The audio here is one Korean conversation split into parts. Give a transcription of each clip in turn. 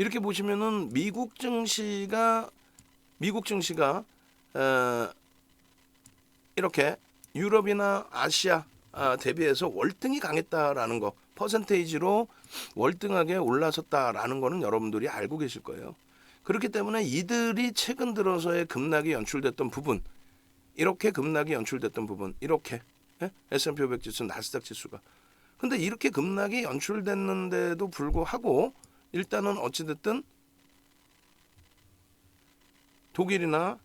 이렇게 보시면은 미국 증시가 이렇게 유럽이나 아시아 대비해서 월등히 강했다라는 거, 퍼센테이지로 월등하게 올라섰다라는 거는 여러분들이 알고 계실 거예요. 그렇기 때문에 이들이 최근 들어서의 급락이 연출됐던 부분, 이렇게 급락이 연출됐던 부분, 이렇게 S&P 500 지수, 나스닥 지수가. 근데 이렇게 급락이 연출됐는데도 불구하고 일단은 어찌됐든 독일이나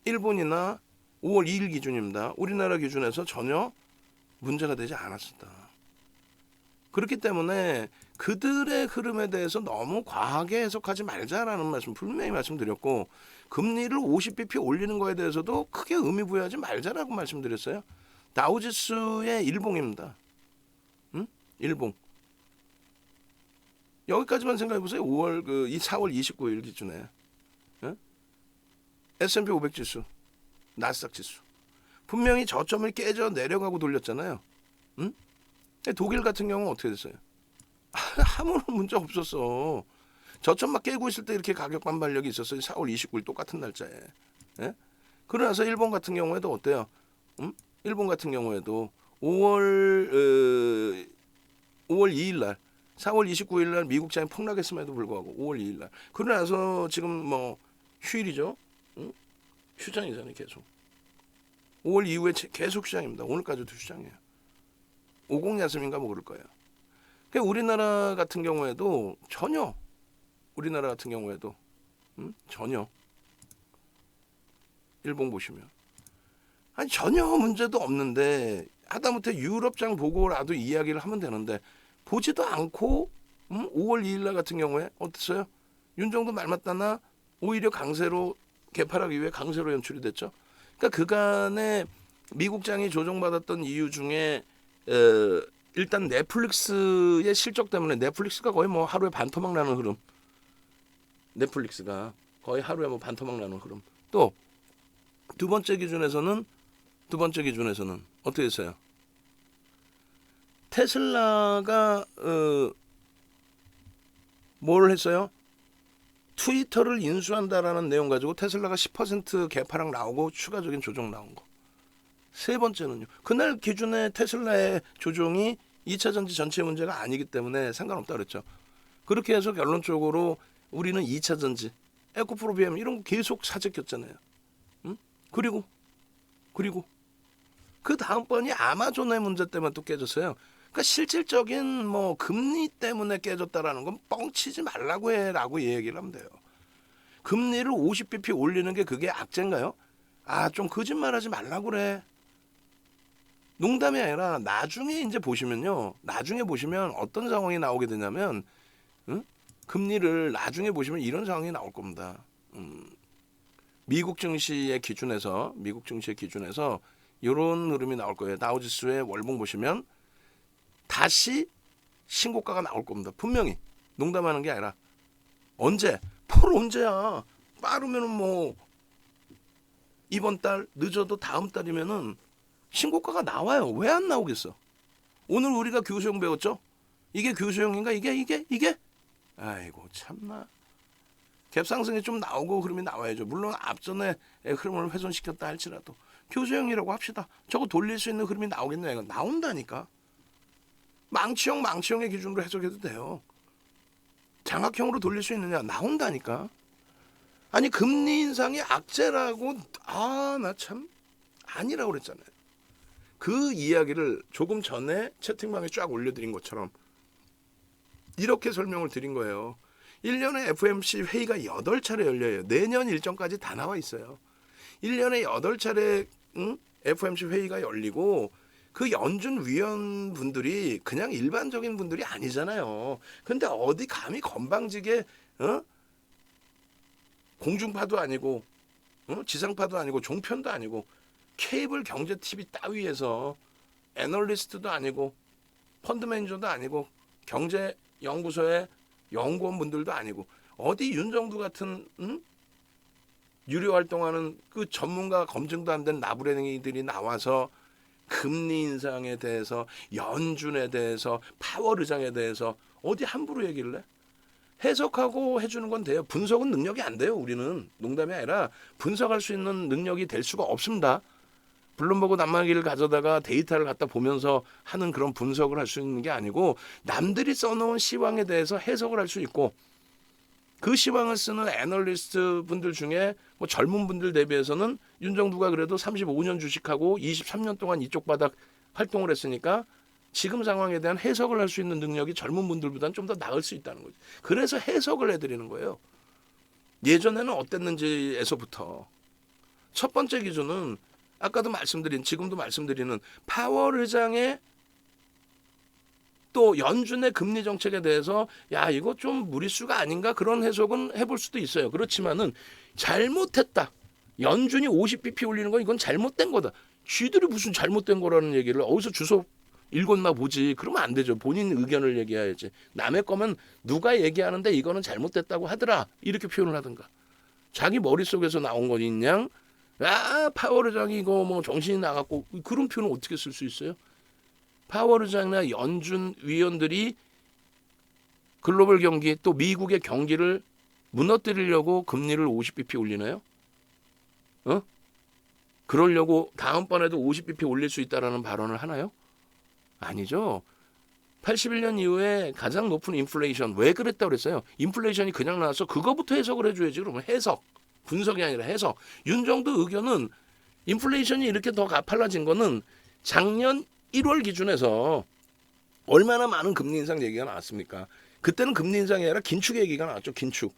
일본이나 5월 2일 기준입니다. 우리나라 기준에서 전혀 문제가 되지 않았었다. 그렇기 때문에 그들의 흐름에 대해서 너무 과하게 해석하지 말자라는 말씀 분명히 말씀드렸고, 금리를 50bp 올리는 거에 대해서도 크게 의미 부여하지 말자라고 말씀드렸어요. 다우지수의 일봉입니다. 일봉. 여기까지만 생각해 보세요. 4월 29일 기준에 S&P 500 지수, 나스닥 지수 분명히 저점을 깨져 내려가고 돌렸잖아요. 독일 같은 경우는 어떻게 됐어요? 아무런 문제 없었어. 저점만 깨고 있을 때 이렇게 가격 반발력이 있었어요. 4월 29일 똑같은 날짜에. 예? 그러나서 일본 같은 경우에도 어때요? 일본 같은 경우에도 5월 2일 날, 4월 29일 날 미국장이 폭락했음에도 불구하고 5월 2일 날. 그러나서 지금 뭐 휴일이죠. 휴장이잖아요, 계속. 5월 이후에 계속 휴장입니다. 오늘까지도 휴장이에요. 50 야스민가 뭐 그럴 거예요. 그러니까 우리나라 같은 경우에도 전혀 전혀 일본 보시면 전혀 문제도 없는데 하다못해 유럽장 보고라도 이야기를 하면 되는데 보지도 않고 5월 2일 날 같은 경우에 어땠어요? 윤정도 말 맞다나 오히려 강세로 개파하기 위해 강세로 연출이 됐죠. 그러니까 그간에 미국장이 조정받았던 이유 중에 일단 넷플릭스의 실적 때문에 넷플릭스가 거의 뭐 하루에 반토막 나는 흐름. 넷플릭스가 거의 하루에 뭐 반토막 나는 흐름. 또 두 번째 기준에서는 어떻게 했어요? 테슬라가 뭘 했어요? 트위터를 인수한다라는 내용 가지고 테슬라가 10% 개파락 나오고 추가적인 조정 나온 거. 세 번째는요. 그날 기준에 테슬라의 조정이 2차 전지 전체 문제가 아니기 때문에 상관없다 그랬죠. 그렇게 해서 결론적으로 우리는 2차 전지, 에코프로 BM 이런 거 계속 사재꼈잖아요. 그리고 그 다음번이 아마존의 문제 때문에 또 깨졌어요. 그러니까 실질적인 뭐 금리 때문에 깨졌다라는 건 뻥치지 말라고 해라고 얘기를 하면 돼요. 금리를 50bp 올리는 게 그게 악재인가요? 좀 거짓말하지 말라고 그래. 농담이 아니라 나중에 보시면 어떤 상황이 나오게 되냐면 금리를 나중에 보시면 이런 상황이 나올 겁니다. 미국 증시의 기준에서 이런 흐름이 나올 거예요. 다우지수의 월봉 보시면 다시 신고가가 나올 겁니다. 분명히. 농담하는 게 아니라 언제? 언제야? 빠르면은 뭐 이번 달, 늦어도 다음 달이면은 신고가가 나와요. 왜 안 나오겠어? 오늘 우리가 교수형 배웠죠? 이게 교수형인가? 이게? 아이고 참나. 갭상승이 좀 나오고 흐름이 나와야죠. 물론 앞전에 흐름을 훼손시켰다 할지라도 교수형이라고 합시다. 저거 돌릴 수 있는 흐름이 나오겠냐? 이거 나온다니까. 망치형의 기준으로 해석해도 돼요. 장악형으로 돌릴 수 있느냐? 나온다니까. 아니 금리 인상이 악재라고 나 참 아니라고 그랬잖아요. 그 이야기를 조금 전에 채팅방에 쫙 올려드린 것처럼 이렇게 설명을 드린 거예요. 1년에 FOMC 회의가 8차례 열려요. 내년 일정까지 다 나와 있어요. 1년에 8차례 FOMC 회의가 열리고 그 연준 위원분들이 그냥 일반적인 분들이 아니잖아요. 근데 어디 감히 건방지게 공중파도 아니고 지상파도 아니고 종편도 아니고 케이블 경제 TV 따위에서 애널리스트도 아니고 펀드 매니저도 아니고 경제 연구소의 연구원분들도 아니고 어디 윤정두 같은 유료 활동하는 그 전문가 검증도 안 된 나부랭이들이 나와서 금리 인상에 대해서 연준에 대해서 파월 의장에 대해서 어디 함부로 얘기를 해? 해석하고 해주는 건 돼요. 분석은 능력이 안 돼요. 우리는 농담이 아니라 분석할 수 있는 능력이 될 수가 없습니다. 블룸버그 낱말기를 가져다가 데이터를 갖다 보면서 하는 그런 분석을 할 수 있는 게 아니고 남들이 써놓은 시황에 대해서 해석을 할 수 있고 그 시황을 쓰는 애널리스트 분들 중에 뭐 젊은 분들 대비해서는 윤정두가 그래도 35년 주식하고 23년 동안 이쪽 바닥 활동을 했으니까 지금 상황에 대한 해석을 할 수 있는 능력이 젊은 분들보다는 좀 더 나을 수 있다는 거죠. 그래서 해석을 해드리는 거예요. 예전에는 어땠는지에서부터 첫 번째 기준은 아까도 말씀드린 지금도 말씀드리는 파월 의장의 또 연준의 금리 정책에 대해서 야 이거 좀 무리수가 아닌가 그런 해석은 해볼 수도 있어요. 그렇지만은 잘못했다. 연준이 50bp 올리는 건 이건 잘못된 거다. 쥐들이 무슨 잘못된 거라는 얘기를 어디서 주워 읽었나 보지. 그러면 안 되죠. 본인 의견을 얘기해야지. 남의 거면 누가 얘기하는데 이거는 잘못됐다고 하더라. 이렇게 표현을 하든가. 자기 머릿속에서 나온 거인 양 파월 의장이 이거 뭐 정신이 나갔고 그런 표현을 어떻게 쓸 수 있어요? 파월 의장이나 연준 위원들이 글로벌 경기 또 미국의 경기를 무너뜨리려고 금리를 50bp 올리나요? 그러려고 다음번에도 50bp 올릴 수 있다라는 발언을 하나요? 아니죠. 81년 이후에 가장 높은 인플레이션 왜 그랬다고 그랬어요? 인플레이션이 그냥 나와서 그거부터 해석을 해줘야지. 그러면 해석, 분석이 아니라 해석. 윤정도 의견은 인플레이션이 이렇게 더 가팔라진 거는 작년 1월 기준에서 얼마나 많은 금리 인상 얘기가 나왔습니까? 그때는 금리 인상이 아니라 긴축 얘기가 나왔죠. 긴축.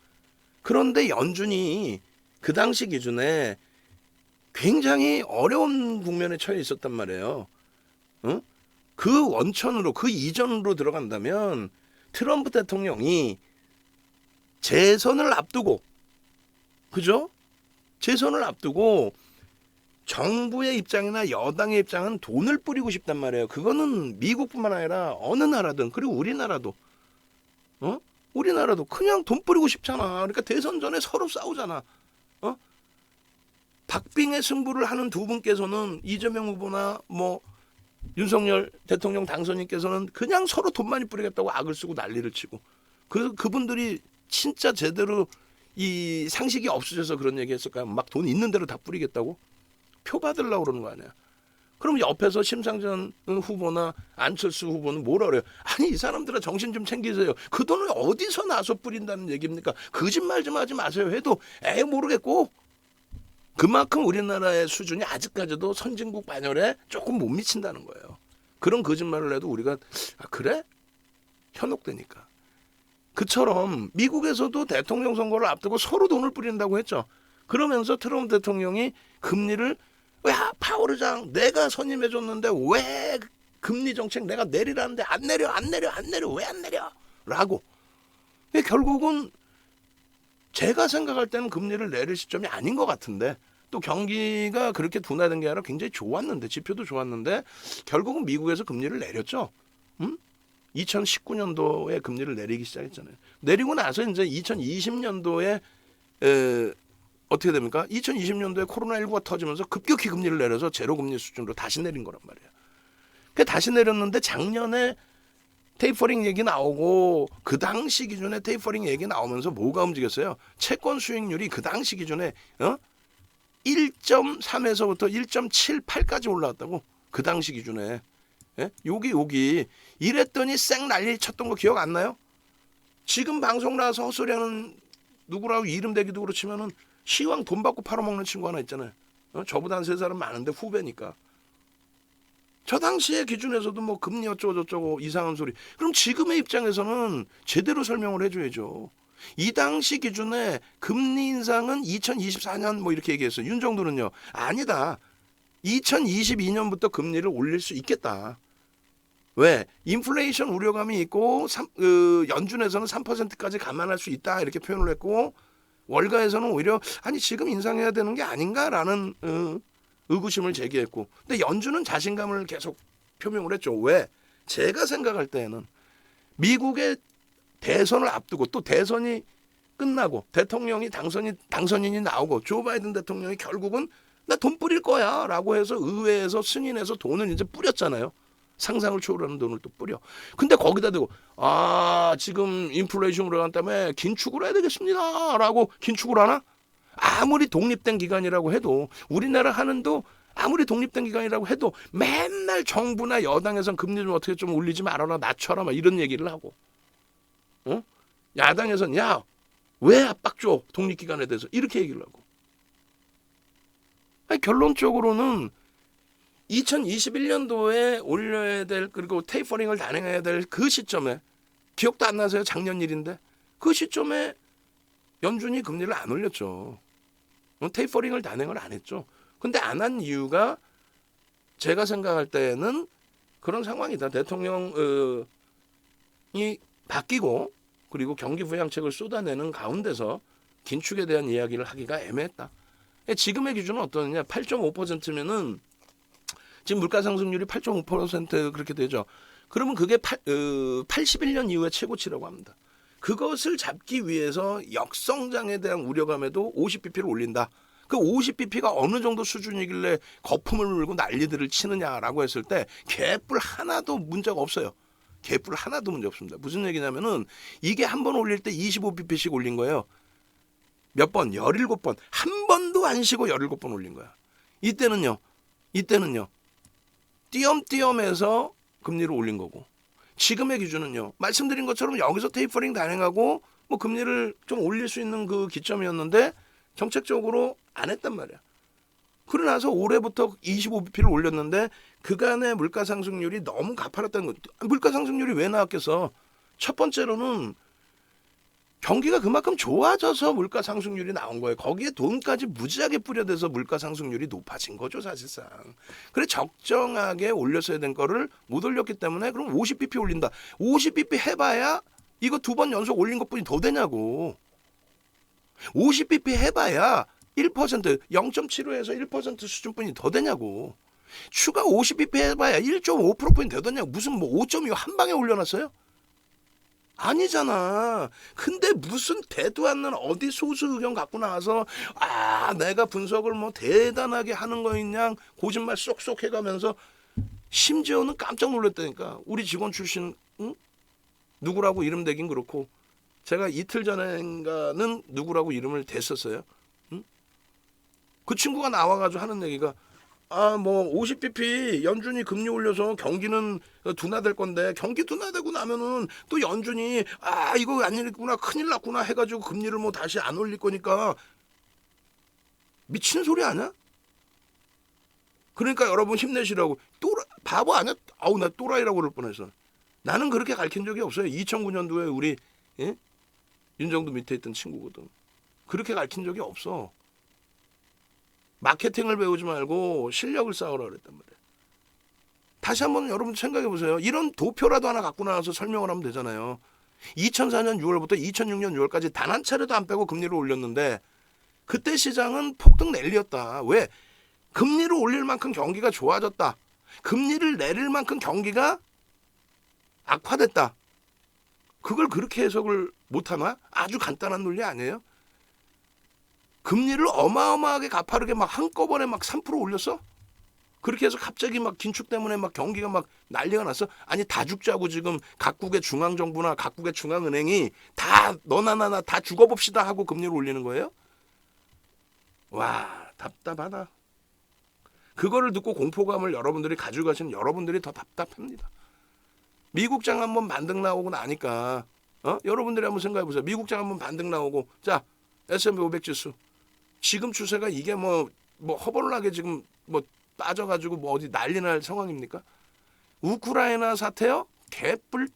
그런데 연준이 그 당시 기준에 굉장히 어려운 국면에 처해 있었단 말이에요. 그 원천으로 그 이전으로 들어간다면 트럼프 대통령이 재선을 앞두고 그죠? 재선을 앞두고 정부의 입장이나 여당의 입장은 돈을 뿌리고 싶단 말이에요. 그거는 미국뿐만 아니라 어느 나라든 그리고 우리나라도 우리나라도 그냥 돈 뿌리고 싶잖아. 그러니까 대선 전에 서로 싸우잖아. 박빙의 승부를 하는 두 분께서는 이재명 후보나 뭐 윤석열 대통령 당선인께서는 그냥 서로 돈 많이 뿌리겠다고 악을 쓰고 난리를 치고 그분들이 진짜 제대로 이 상식이 없으셔서 그런 얘기 했을까요? 막 돈 있는 대로 다 뿌리겠다고? 표 받으려고 그러는 거 아니야. 그럼 옆에서 심상정 후보나 안철수 후보는 뭐라 그래요? 아니 이 사람들아 정신 좀 챙기세요. 그 돈을 어디서 나서 뿌린다는 얘기입니까? 거짓말 좀 하지 마세요 해도 모르겠고 그만큼 우리나라의 수준이 아직까지도 선진국 반열에 조금 못 미친다는 거예요. 그런 거짓말을 해도 우리가 그래? 현혹되니까. 그처럼 미국에서도 대통령 선거를 앞두고 서로 돈을 뿌린다고 했죠. 그러면서 트럼프 대통령이 금리를 야 파월 의장 내가 선임해줬는데 왜 금리 정책 내가 내리라는데 안 내려 왜 안 내려 라고. 결국은 제가 생각할 때는 금리를 내릴 시점이 아닌 것 같은데 또 경기가 그렇게 둔화된 게 아니라 굉장히 좋았는데 지표도 좋았는데 결국은 미국에서 금리를 내렸죠. 2019년도에 금리를 내리기 시작했잖아요. 내리고 나서 이제 2020년도에 어떻게 됩니까? 2020년도에 코로나19가 터지면서 급격히 금리를 내려서 제로 금리 수준으로 다시 내린 거란 말이에요. 다시 내렸는데 작년에 테이퍼링 얘기 나오고 그 당시 기준에 테이퍼링 얘기 나오면서 뭐가 움직였어요? 채권 수익률이 그 당시 기준에 1.3에서부터 1.78까지 올라왔다고. 그 당시 기준에. 여기 이랬더니 쌩 난리 쳤던 거 기억 안 나요? 지금 방송 나와서 헛소리하는 누구라고 이름 대기도 그렇지만은 시황 돈 받고 팔아먹는 친구 하나 있잖아요. 저보다 한 3살은 많은데 후배니까. 저 당시의 기준에서도 뭐 금리 어쩌고저쩌고 이상한 소리. 그럼 지금의 입장에서는 제대로 설명을 해줘야죠. 이 당시 기준에 금리 인상은 2024년 뭐 이렇게 얘기했어요. 윤정도는요. 아니다. 2022년부터 금리를 올릴 수 있겠다. 왜? 인플레이션 우려감이 있고 연준에서는 3%까지 감안할 수 있다 이렇게 표현을 했고 월가에서는 오히려 아니 지금 인상해야 되는 게 아닌가라는 의구심을 제기했고 근데 연준은 자신감을 계속 표명을 했죠. 왜? 제가 생각할 때에는 미국의 대선을 앞두고 또 대선이 끝나고 대통령이 당선인이 나오고 조 바이든 대통령이 결국은 나 돈 뿌릴 거야 라고 해서 의회에서 승인해서 돈을 이제 뿌렸잖아요. 상상을 초월하는 돈을 또 뿌려. 근데 거기다 대고 지금 인플레이션 올라간 다음에 긴축을 해야 되겠습니다라고 긴축을 하나? 아무리 독립된 기관이라고 해도 우리나라 하는도 아무리 독립된 기관이라고 해도 맨날 정부나 여당에선 금리 좀 어떻게 좀 올리지 말아라 낮춰라 막 이런 얘기를 하고 야당에선 야 왜 압박 줘 독립기관에 대해서 이렇게 얘기를 하고 아니, 결론적으로는 2021년도에 올려야 될 그리고 테이퍼링을 단행해야 될 그 시점에 기억도 안 나세요? 작년 일인데 그 시점에 연준이 금리를 안 올렸죠. 테이퍼링을 단행을 안 했죠. 근데 안 한 이유가 제가 생각할 때는 그런 상황이다. 대통령이 바뀌고 그리고 경기 부양책을 쏟아내는 가운데서 긴축에 대한 이야기를 하기가 애매했다. 지금의 기준은 어떠느냐? 8.5%면은 지금 물가 상승률이 8.5% 그렇게 되죠. 그러면 그게 81년 이후의 최고치라고 합니다. 그것을 잡기 위해서 역성장에 대한 우려감에도 50bp를 올린다. 그 50bp가 어느 정도 수준이길래 거품을 물고 난리들을 치느냐라고 했을 때 개뿔 하나도 문제가 없어요. 개뿔 하나도 문제 없습니다. 무슨 얘기냐면은 이게 한 번 올릴 때 25bp씩 올린 거예요. 몇 번? 17번. 한 번도 안 쉬고 17번 올린 거야. 이때는요. 띄엄띄엄해서 금리를 올린 거고. 지금의 기준은요. 말씀드린 것처럼 여기서 테이퍼링 단행하고 뭐 금리를 좀 올릴 수 있는 그 기점이었는데 정책적으로 안 했단 말이야. 그러고 나서 올해부터 25bp를 올렸는데 그간의 물가 상승률이 너무 가파랐다는 거. 물가 상승률이 왜 나왔겠어? 첫 번째로는 경기가 그만큼 좋아져서 물가 상승률이 나온 거예요. 거기에 돈까지 무지하게 뿌려대서 물가 상승률이 높아진 거죠, 사실상. 그래 적정하게 올렸어야 된 거를 못 올렸기 때문에 그럼 50bp 올린다. 50bp 해봐야 이거 2번 연속 올린 것뿐이 더 되냐고. 50bp 해봐야 1% 0.75에서 1% 수준뿐이 더 되냐고. 추가 50bp 해봐야 1.5%뿐이 더 되냐고. 무슨 뭐 5.25 한 방에 올려놨어요? 아니잖아. 근데 무슨 대도 않는 어디 소수 의견 갖고 나와서 내가 분석을 뭐 대단하게 하는 거인 양 거짓말 쏙쏙 해가면서 심지어는 깜짝 놀랐다니까. 우리 직원 출신 누구라고 이름 대긴 그렇고 제가 이틀 전인가는 누구라고 이름을 댔었어요. 그 친구가 나와가지고 하는 얘기가 뭐 50bp 연준이 금리 올려서 경기는 둔화될 건데 경기 둔화되고 나면은 또 연준이 이거 아니구나 큰일 났구나 해가지고 금리를 뭐 다시 안 올릴 거니까 미친 소리 아니야? 그러니까 여러분 힘내시라고. 바보 아니야? 나 또라이라고 그럴 뻔했어. 나는 그렇게 가르친 적이 없어요. 2009년도에 우리 윤정도 밑에 있던 친구거든. 그렇게 가르친 적이 없어. 마케팅을 배우지 말고 실력을 쌓으라 그랬단 말이에요. 다시 한번 여러분 생각해 보세요. 이런 도표라도 하나 갖고 나와서 설명을 하면 되잖아요. 2004년 6월부터 2006년 6월까지 단 한 차례도 안 빼고 금리를 올렸는데 그때 시장은 폭등 랠리였다. 왜? 금리를 올릴 만큼 경기가 좋아졌다. 금리를 내릴 만큼 경기가 악화됐다. 그걸 그렇게 해석을 못하나? 아주 간단한 논리 아니에요? 금리를 어마어마하게 가파르게 막 한꺼번에 막 3% 올렸어? 그렇게 해서 갑자기 막 긴축 때문에 막 경기가 막 난리가 났어? 아니 다 죽자고 지금 각국의 중앙정부나 각국의 중앙은행이 다 너나 나나 다 죽어봅시다 하고 금리를 올리는 거예요? 와 답답하다. 그거를 듣고 공포감을 여러분들이 가지고 가시는 여러분들이 더 답답합니다. 미국장 한번 반등 나오고 나니까 여러분들이 한번 생각해 보세요. 미국장 한번 반등 나오고 자 S&P 500 지수 지금 추세가 이게 뭐 허벌나게 지금 뭐 빠져가지고 뭐 어디 난리 날 상황입니까? 우크라이나 사태요? 개뿔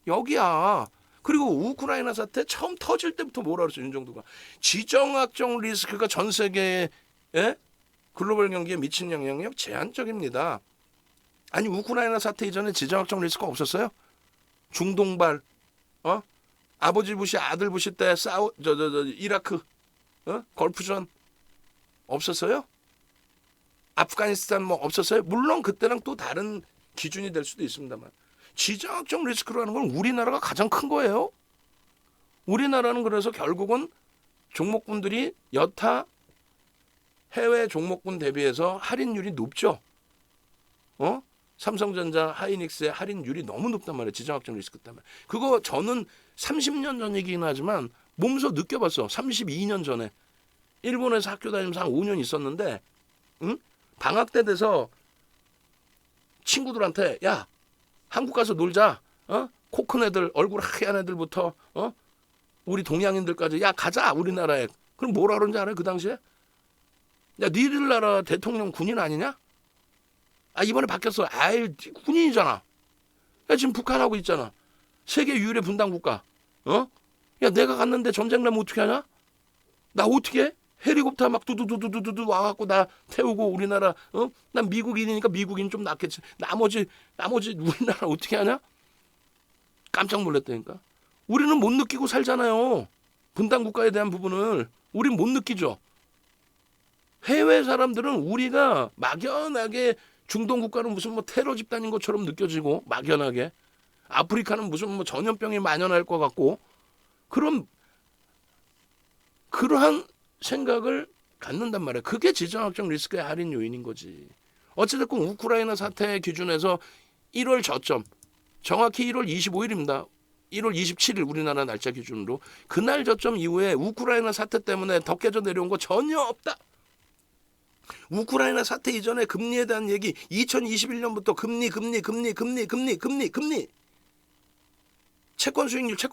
여기야. 그리고 우크라이나 사태 처음 터질 때부터 뭐라 그랬어 윤정도가 지정학적 리스크가 전 세계의 글로벌 경기에 미친 영향력 제한적입니다. 아니 우크라이나 사태 이전에 지정학적 리스크가 없었어요? 중동발 아버지 부시 아들 부시 때 이라크 걸프전 없었어요? 아프가니스탄 뭐 없었어요? 물론 그때랑 또 다른 기준이 될 수도 있습니다만 지정학적 리스크라는 건 우리나라가 가장 큰 거예요. 우리나라는 그래서 결국은 종목군들이 여타 해외 종목군 대비해서 할인율이 높죠. 삼성전자, 하이닉스의 할인율이 너무 높단 말이에요. 지정학적 리스크 때문에. 그거 저는 30년 전 얘기긴 하지만 몸소 느껴봤어. 32년 전에. 일본에서 학교 다니면서 한 5년 있었는데 응? 방학 때 돼서 친구들한테 야 한국 가서 놀자. 코 큰 애들 얼굴 하얀 애들부터 우리 동양인들까지 야 가자 우리나라에. 그럼 뭐라 그런지 알아요? 그 당시에? 야 니들 나라 대통령 군인 아니냐? 아 이번에 바뀌었어. 아이 군인이잖아. 야 지금 북한하고 있잖아. 세계 유일의 분단 국가. 야 내가 갔는데 전쟁 나면 어떻게 하냐? 나 어떻게 해? 헬리콥터 막 두두두두두두 와갖고 나 태우고 우리나라 난 미국인이니까 미국인 좀 낫겠지. 나머지 우리나라 어떻게 하냐? 깜짝 놀랐다니까. 우리는 못 느끼고 살잖아요. 분단 국가에 대한 부분을 우린 못 느끼죠. 해외 사람들은 우리가 막연하게 중동 국가는 무슨 뭐 테러 집단인 것처럼 느껴지고 막연하게 아프리카는 무슨 뭐 전염병이 만연할 것 같고 그러한 생각을 갖는단 말이에요. 그게 지정학적 리스크의 할인 요인인 거지. 어찌됐건 우크라이나 사태 기준에서 1월 저점 정확히 1월 25일입니다. 1월 27일 우리나라 날짜 기준으로 그날 저점 이후에 우크라이나 사태 때문에 더 깨져 내려온 거 전혀 없다. 우크라이나 사태 이전에 금리에 대한 얘기 2021년부터 금리 채권 수익률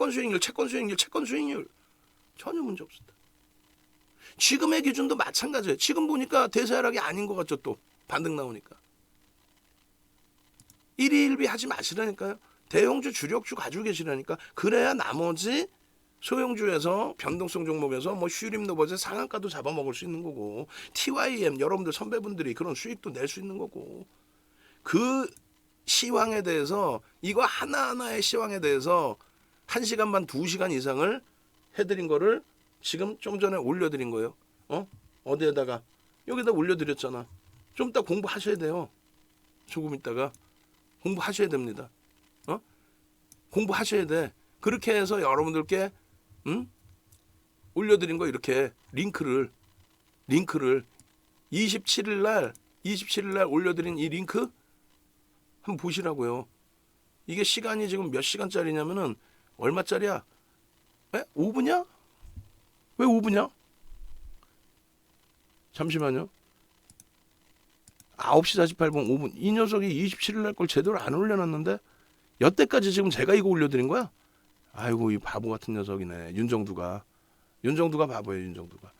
전혀 문제 없었다. 지금의 기준도 마찬가지예요. 지금 보니까 대세하락이 아닌 것 같죠. 또 반등 나오니까. 1위 1비 하지 마시라니까요. 대형주 주력주 가지고 계시라니까. 그래야 나머지 소형주에서 변동성 종목에서 뭐 슈림 노버즈 상한가도 잡아먹을 수 있는 거고 TYM 여러분들 선배분들이 그런 수익도 낼 수 있는 거고 그 시황에 대해서 이거 하나하나의 시황에 대해서 1시간 반 2시간 이상을 해드린 거를 지금 좀 전에 올려드린 거예요. 어디에다가 여기다 올려드렸잖아. 좀 이따 공부하셔야 돼요. 조금 있다가 공부하셔야 됩니다. 공부하셔야 돼. 그렇게 해서 여러분들께 올려드린 거 이렇게 링크를 27일 날 올려드린 이 링크 한번 보시라고요. 이게 시간이 지금 몇 시간짜리냐면은 얼마짜리야? 5분이야? 왜 5분이야? 잠시만요. 9시 48분 5분. 이 녀석이 27일 날 걸 제대로 안 올려놨는데 여태까지 지금 제가 이거 올려드린 거야? 아이고 이 바보 같은 녀석이네. 윤정두가 바보예요. 윤정두가.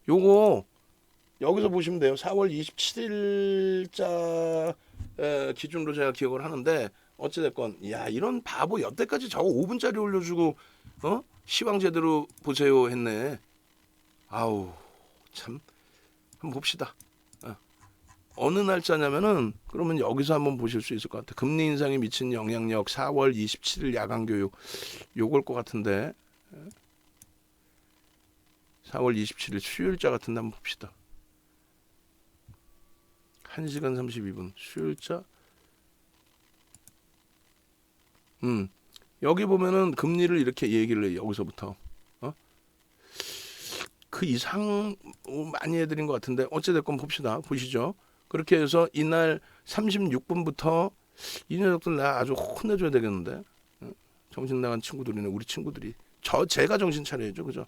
요거 여기서 보시면 돼요. 4월 27일자 기준으로 제가 기억을 하는데 어찌됐건 야 이런 바보 여태까지 저거 5분짜리 올려주고 시황 제대로 보세요 했네. 아우 참 한번 봅시다. 어느 날짜냐면은 그러면 여기서 한번 보실 수 있을 것 같아. 금리 인상이 미친 영향력 4월 27일 야간 교육 요걸 것 같은데 4월 27일 수요일자 같은데 한번 봅시다. 1시간 32분 수요일자 여기 보면은 금리를 이렇게 얘기를 해요. 여기서부터 그 이상 많이 해드린 것 같은데 어찌됐건 봅시다. 보시죠. 그렇게 해서 이날 36분부터 이 녀석들 나 아주 혼내줘야 되겠는데 정신 나간 친구들이네. 우리 친구들이 제가 정신 차려야죠. 그죠?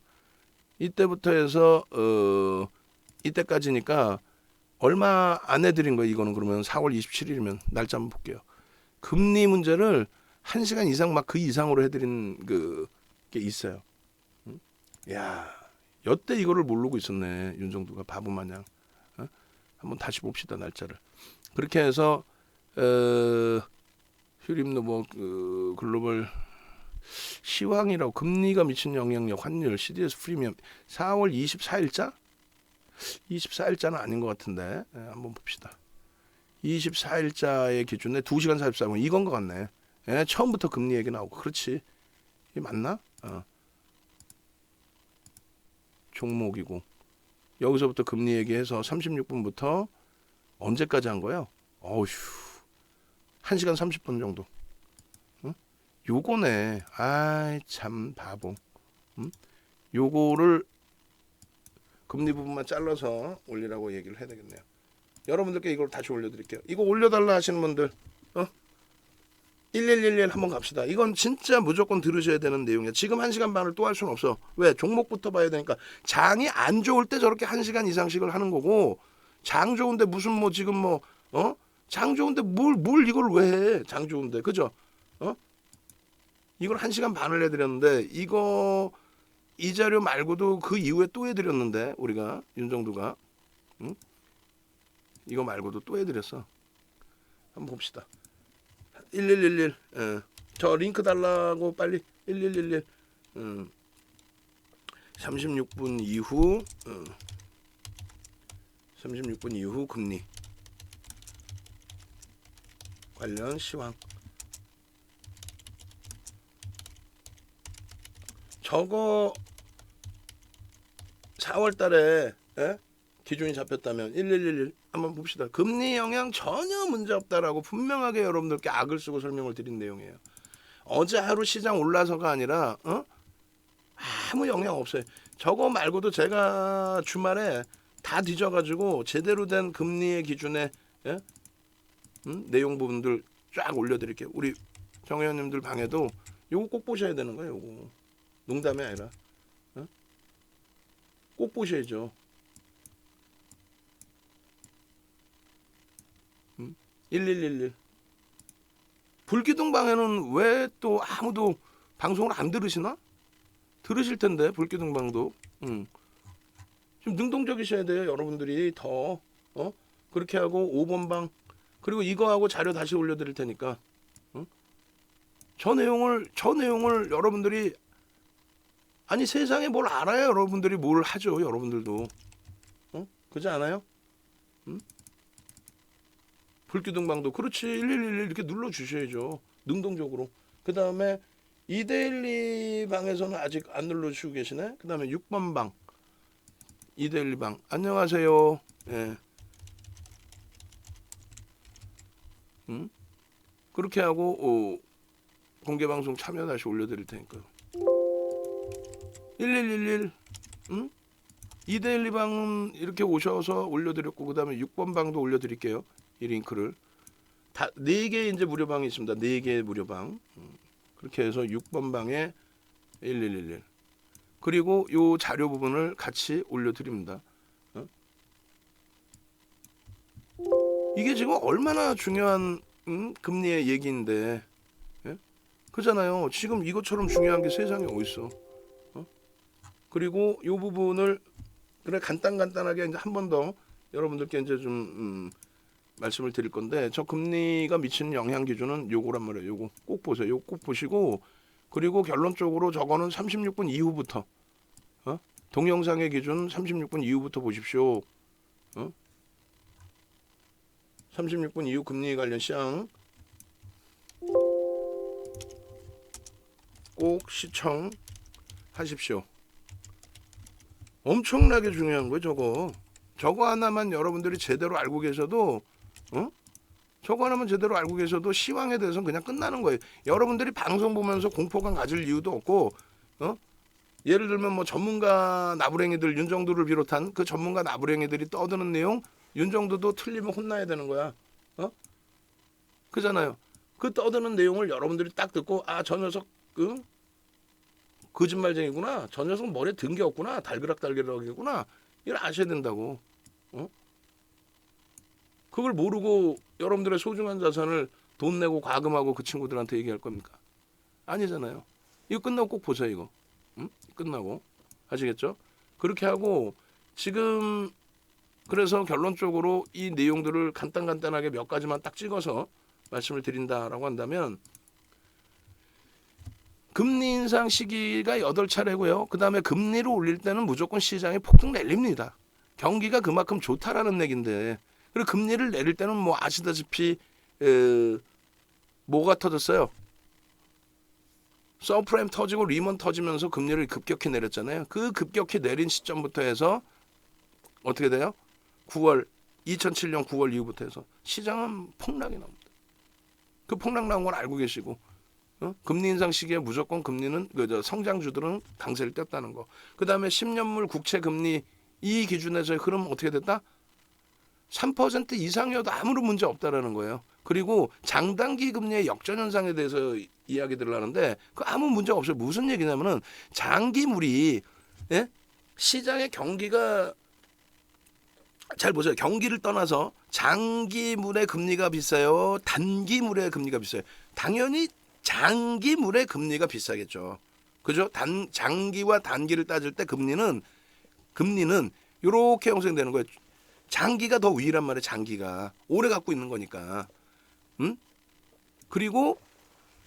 이때부터 해서 이때까지니까 얼마 안 해드린 거예요. 이거는 그러면 4월 27일이면 날짜 한번 볼게요. 금리 문제를 1시간 이상 막 그 이상으로 해드린 게 있어요. 야 여태 이거를 모르고 있었네. 윤정두가 바보 마냥. 한번 다시 봅시다. 날짜를. 그렇게 해서 휴림노버 글로벌 시황이라고 금리가 미친 영향력 환율 CDS 프리미엄 4월 24일자? 24일자는 아닌 것 같은데 한번 봅시다. 24일자의 기준에 2시간 44분 이건 것 같네. 처음부터 금리 얘기 나오고 그렇지. 이게 맞나? 종목이고 여기서부터 금리 얘기해서 36분부터 언제까지 한 거예요? 어휴 1시간 30분 정도. 요거네. 아이 참 바보. 요거를 금리 부분만 잘라서 올리라고 얘기를 해야 되겠네요. 여러분들께 이걸 다시 올려드릴게요. 이거 올려달라 하시는 분들 1111 한번 갑시다. 이건 진짜 무조건 들으셔야 되는 내용이야. 지금 1시간 반을 또 할 수는 없어. 왜? 종목부터 봐야 되니까. 장이 안 좋을 때 저렇게 1시간 이상씩을 하는 거고, 장 좋은데 무슨 뭐 지금 뭐 장 좋은데 뭘 이걸 왜 해? 장 좋은데, 그죠? 이걸 1시간 반을 해드렸는데, 이 자료 말고도 그 이후에 또 해드렸는데, 우리가 윤정두가 이거 말고도 또 해드렸어. 한번 봅시다. 1111 저 링크 달라고 빨리 1111 36분 이후 36분 이후 금리 관련 시황. 저거 4월 달에 기준이 잡혔다면 1111 한번 봅시다. 금리 영향 전혀 문제 없다라고 분명하게 여러분들께 악을 쓰고 설명을 드린 내용이에요. 어제 하루 시장 올라서가 아니라 아무 영향 없어요. 저거 말고도 제가 주말에 다 뒤져가지고 제대로 된 금리의 기준에 내용 부분들 쫙 올려드릴게요. 우리 정 의원님들 방에도 요거 꼭 보셔야 되는 거예요. 요거 농담이 아니라 꼭 보셔야죠. 1111 불기둥방에는 왜 또 아무도 방송을 안 들으시나? 들으실 텐데 불기둥방도 좀 능동적이셔야 돼요. 여러분들이 더 그렇게 하고 5번 방 그리고 이거하고 자료 다시 올려드릴 테니까 저 내용을 여러분들이 아니 세상에 뭘 알아요. 여러분들이 뭘 하죠. 여러분들도 그렇지 않아요? 불기둥방도 그렇지 1111 이렇게 눌러주셔야죠. 능동적으로. 그 다음에 2대1 방에서는 아직 안 눌러주시고 계시네. 그 다음에 6번 방 2대1 방 안녕하세요. 예. 그렇게 하고 공개방송 참여 다시 올려드릴 테니까 1111 2대1 방은 이렇게 오셔서 올려드렸고 그 다음에 6번 방도 올려드릴게요. 이 링크를 다 4개 이제 무료방이 있습니다. 4개 무료방 그렇게 해서 6번 방에 1111 그리고 요 자료 부분을 같이 올려드립니다. 이게 지금 얼마나 중요한 금리의 얘기인데 그잖아요. 지금 이것처럼 중요한 게 세상에 어딨어. 그리고 요 부분을 그래 간단하게 이제 한 번 더 여러분들께 이제 좀 말씀을 드릴 건데 저 금리가 미치는 영향 기준은 요거란 말이에요. 요거 꼭 보세요. 요거 꼭 보시고 그리고 결론적으로 저거는 36분 이후부터 동영상의 기준 36분 이후부터 보십시오. 36분 이후 금리 관련 시황 꼭 시청하십시오. 엄청나게 중요한 거예요. 저거 하나만 여러분들이 제대로 알고 계셔도 저거 하나만 제대로 알고 계셔도 시황에 대해서는 그냥 끝나는 거예요. 여러분들이 방송 보면서 공포감 가질 이유도 없고 예를 들면 뭐 전문가 나부랭이들 윤정두를 비롯한 그 전문가 나부랭이들이 떠드는 내용 윤정두도 틀리면 혼나야 되는 거야. 그잖아요. 그 떠드는 내용을 여러분들이 딱 듣고 아 저 녀석 거짓말쟁이구나. 저 녀석 머리에 든 게 없구나. 달그락달그락이구나. 이걸 아셔야 된다고. 그걸 모르고 여러분들의 소중한 자산을 돈 내고 과금하고 그 친구들한테 얘기할 겁니까? 아니잖아요. 이거 끝나고 꼭 보세요. 이거. 끝나고. 아시겠죠? 그렇게 하고 지금 그래서 결론적으로 이 내용들을 간단하게 몇 가지만 딱 찍어서 말씀을 드린다라고 한다면 금리 인상 시기가 8차례고요. 그 다음에 금리를 올릴 때는 무조건 시장에 폭등 내립니다. 경기가 그만큼 좋다라는 얘기인데 그리고 금리를 내릴 때는 뭐 아시다시피 뭐가 터졌어요? 서프라임 터지고 리먼 터지면서 금리를 급격히 내렸잖아요. 그 급격히 내린 시점부터 해서 어떻게 돼요? 2007년 9월 이후부터 해서 시장은 폭락이 나옵니다. 그 폭락 나온 걸 알고 계시고 금리 인상 시기에 무조건 금리는 성장주들은 강세를 뗐다는 거. 그 다음에 10년물 국채 금리 이 기준에서의 흐름 어떻게 됐다? 3% 이상이어도 아무런 문제 없다라는 거예요. 그리고 장단기 금리의 역전 현상에 대해서 이야기들을 하는데 그 아무 문제가 없어요. 무슨 얘기냐면은 장기물이 예? 시장의 경기가 잘 보세요. 경기를 떠나서 장기물의 금리가 비싸요. 단기물의 금리가 비싸요. 당연히 장기물의 금리가 비싸겠죠. 그죠? 장기와 단기를 따질 때 금리는 이렇게 형성되는 거예요. 장기가 더 위란 말이에요. 장기가 오래 갖고 있는 거니까. 그리고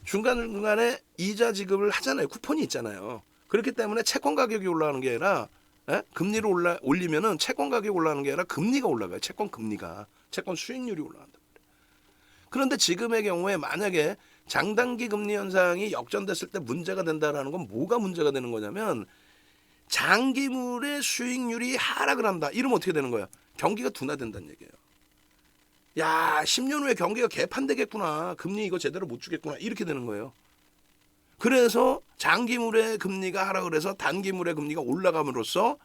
중간중간에 이자 지급을 하잖아요. 쿠폰이 있잖아요. 그렇기 때문에 채권 가격이 올라가는 게 아니라 금리를 올리면은 채권 가격이 올라가는 게 아니라 금리가 올라가요. 채권 금리가. 채권 수익률이 올라간다. 그런데 지금의 경우에 만약에 장단기 금리 현상이 역전됐을 때 문제가 된다라는 건 뭐가 문제가 되는 거냐면 장기물의 수익률이 하락을 한다. 이러면 어떻게 되는 거야? 경기가 둔화된다는 얘기예요. 야, 10년 후에 경기가 개판되겠구나. 금리 이거 제대로 못 주겠구나. 이렇게 되는 거예요. 그래서 장기물의 금리가 하락을 해서 단기물의 금리가 올라감으로써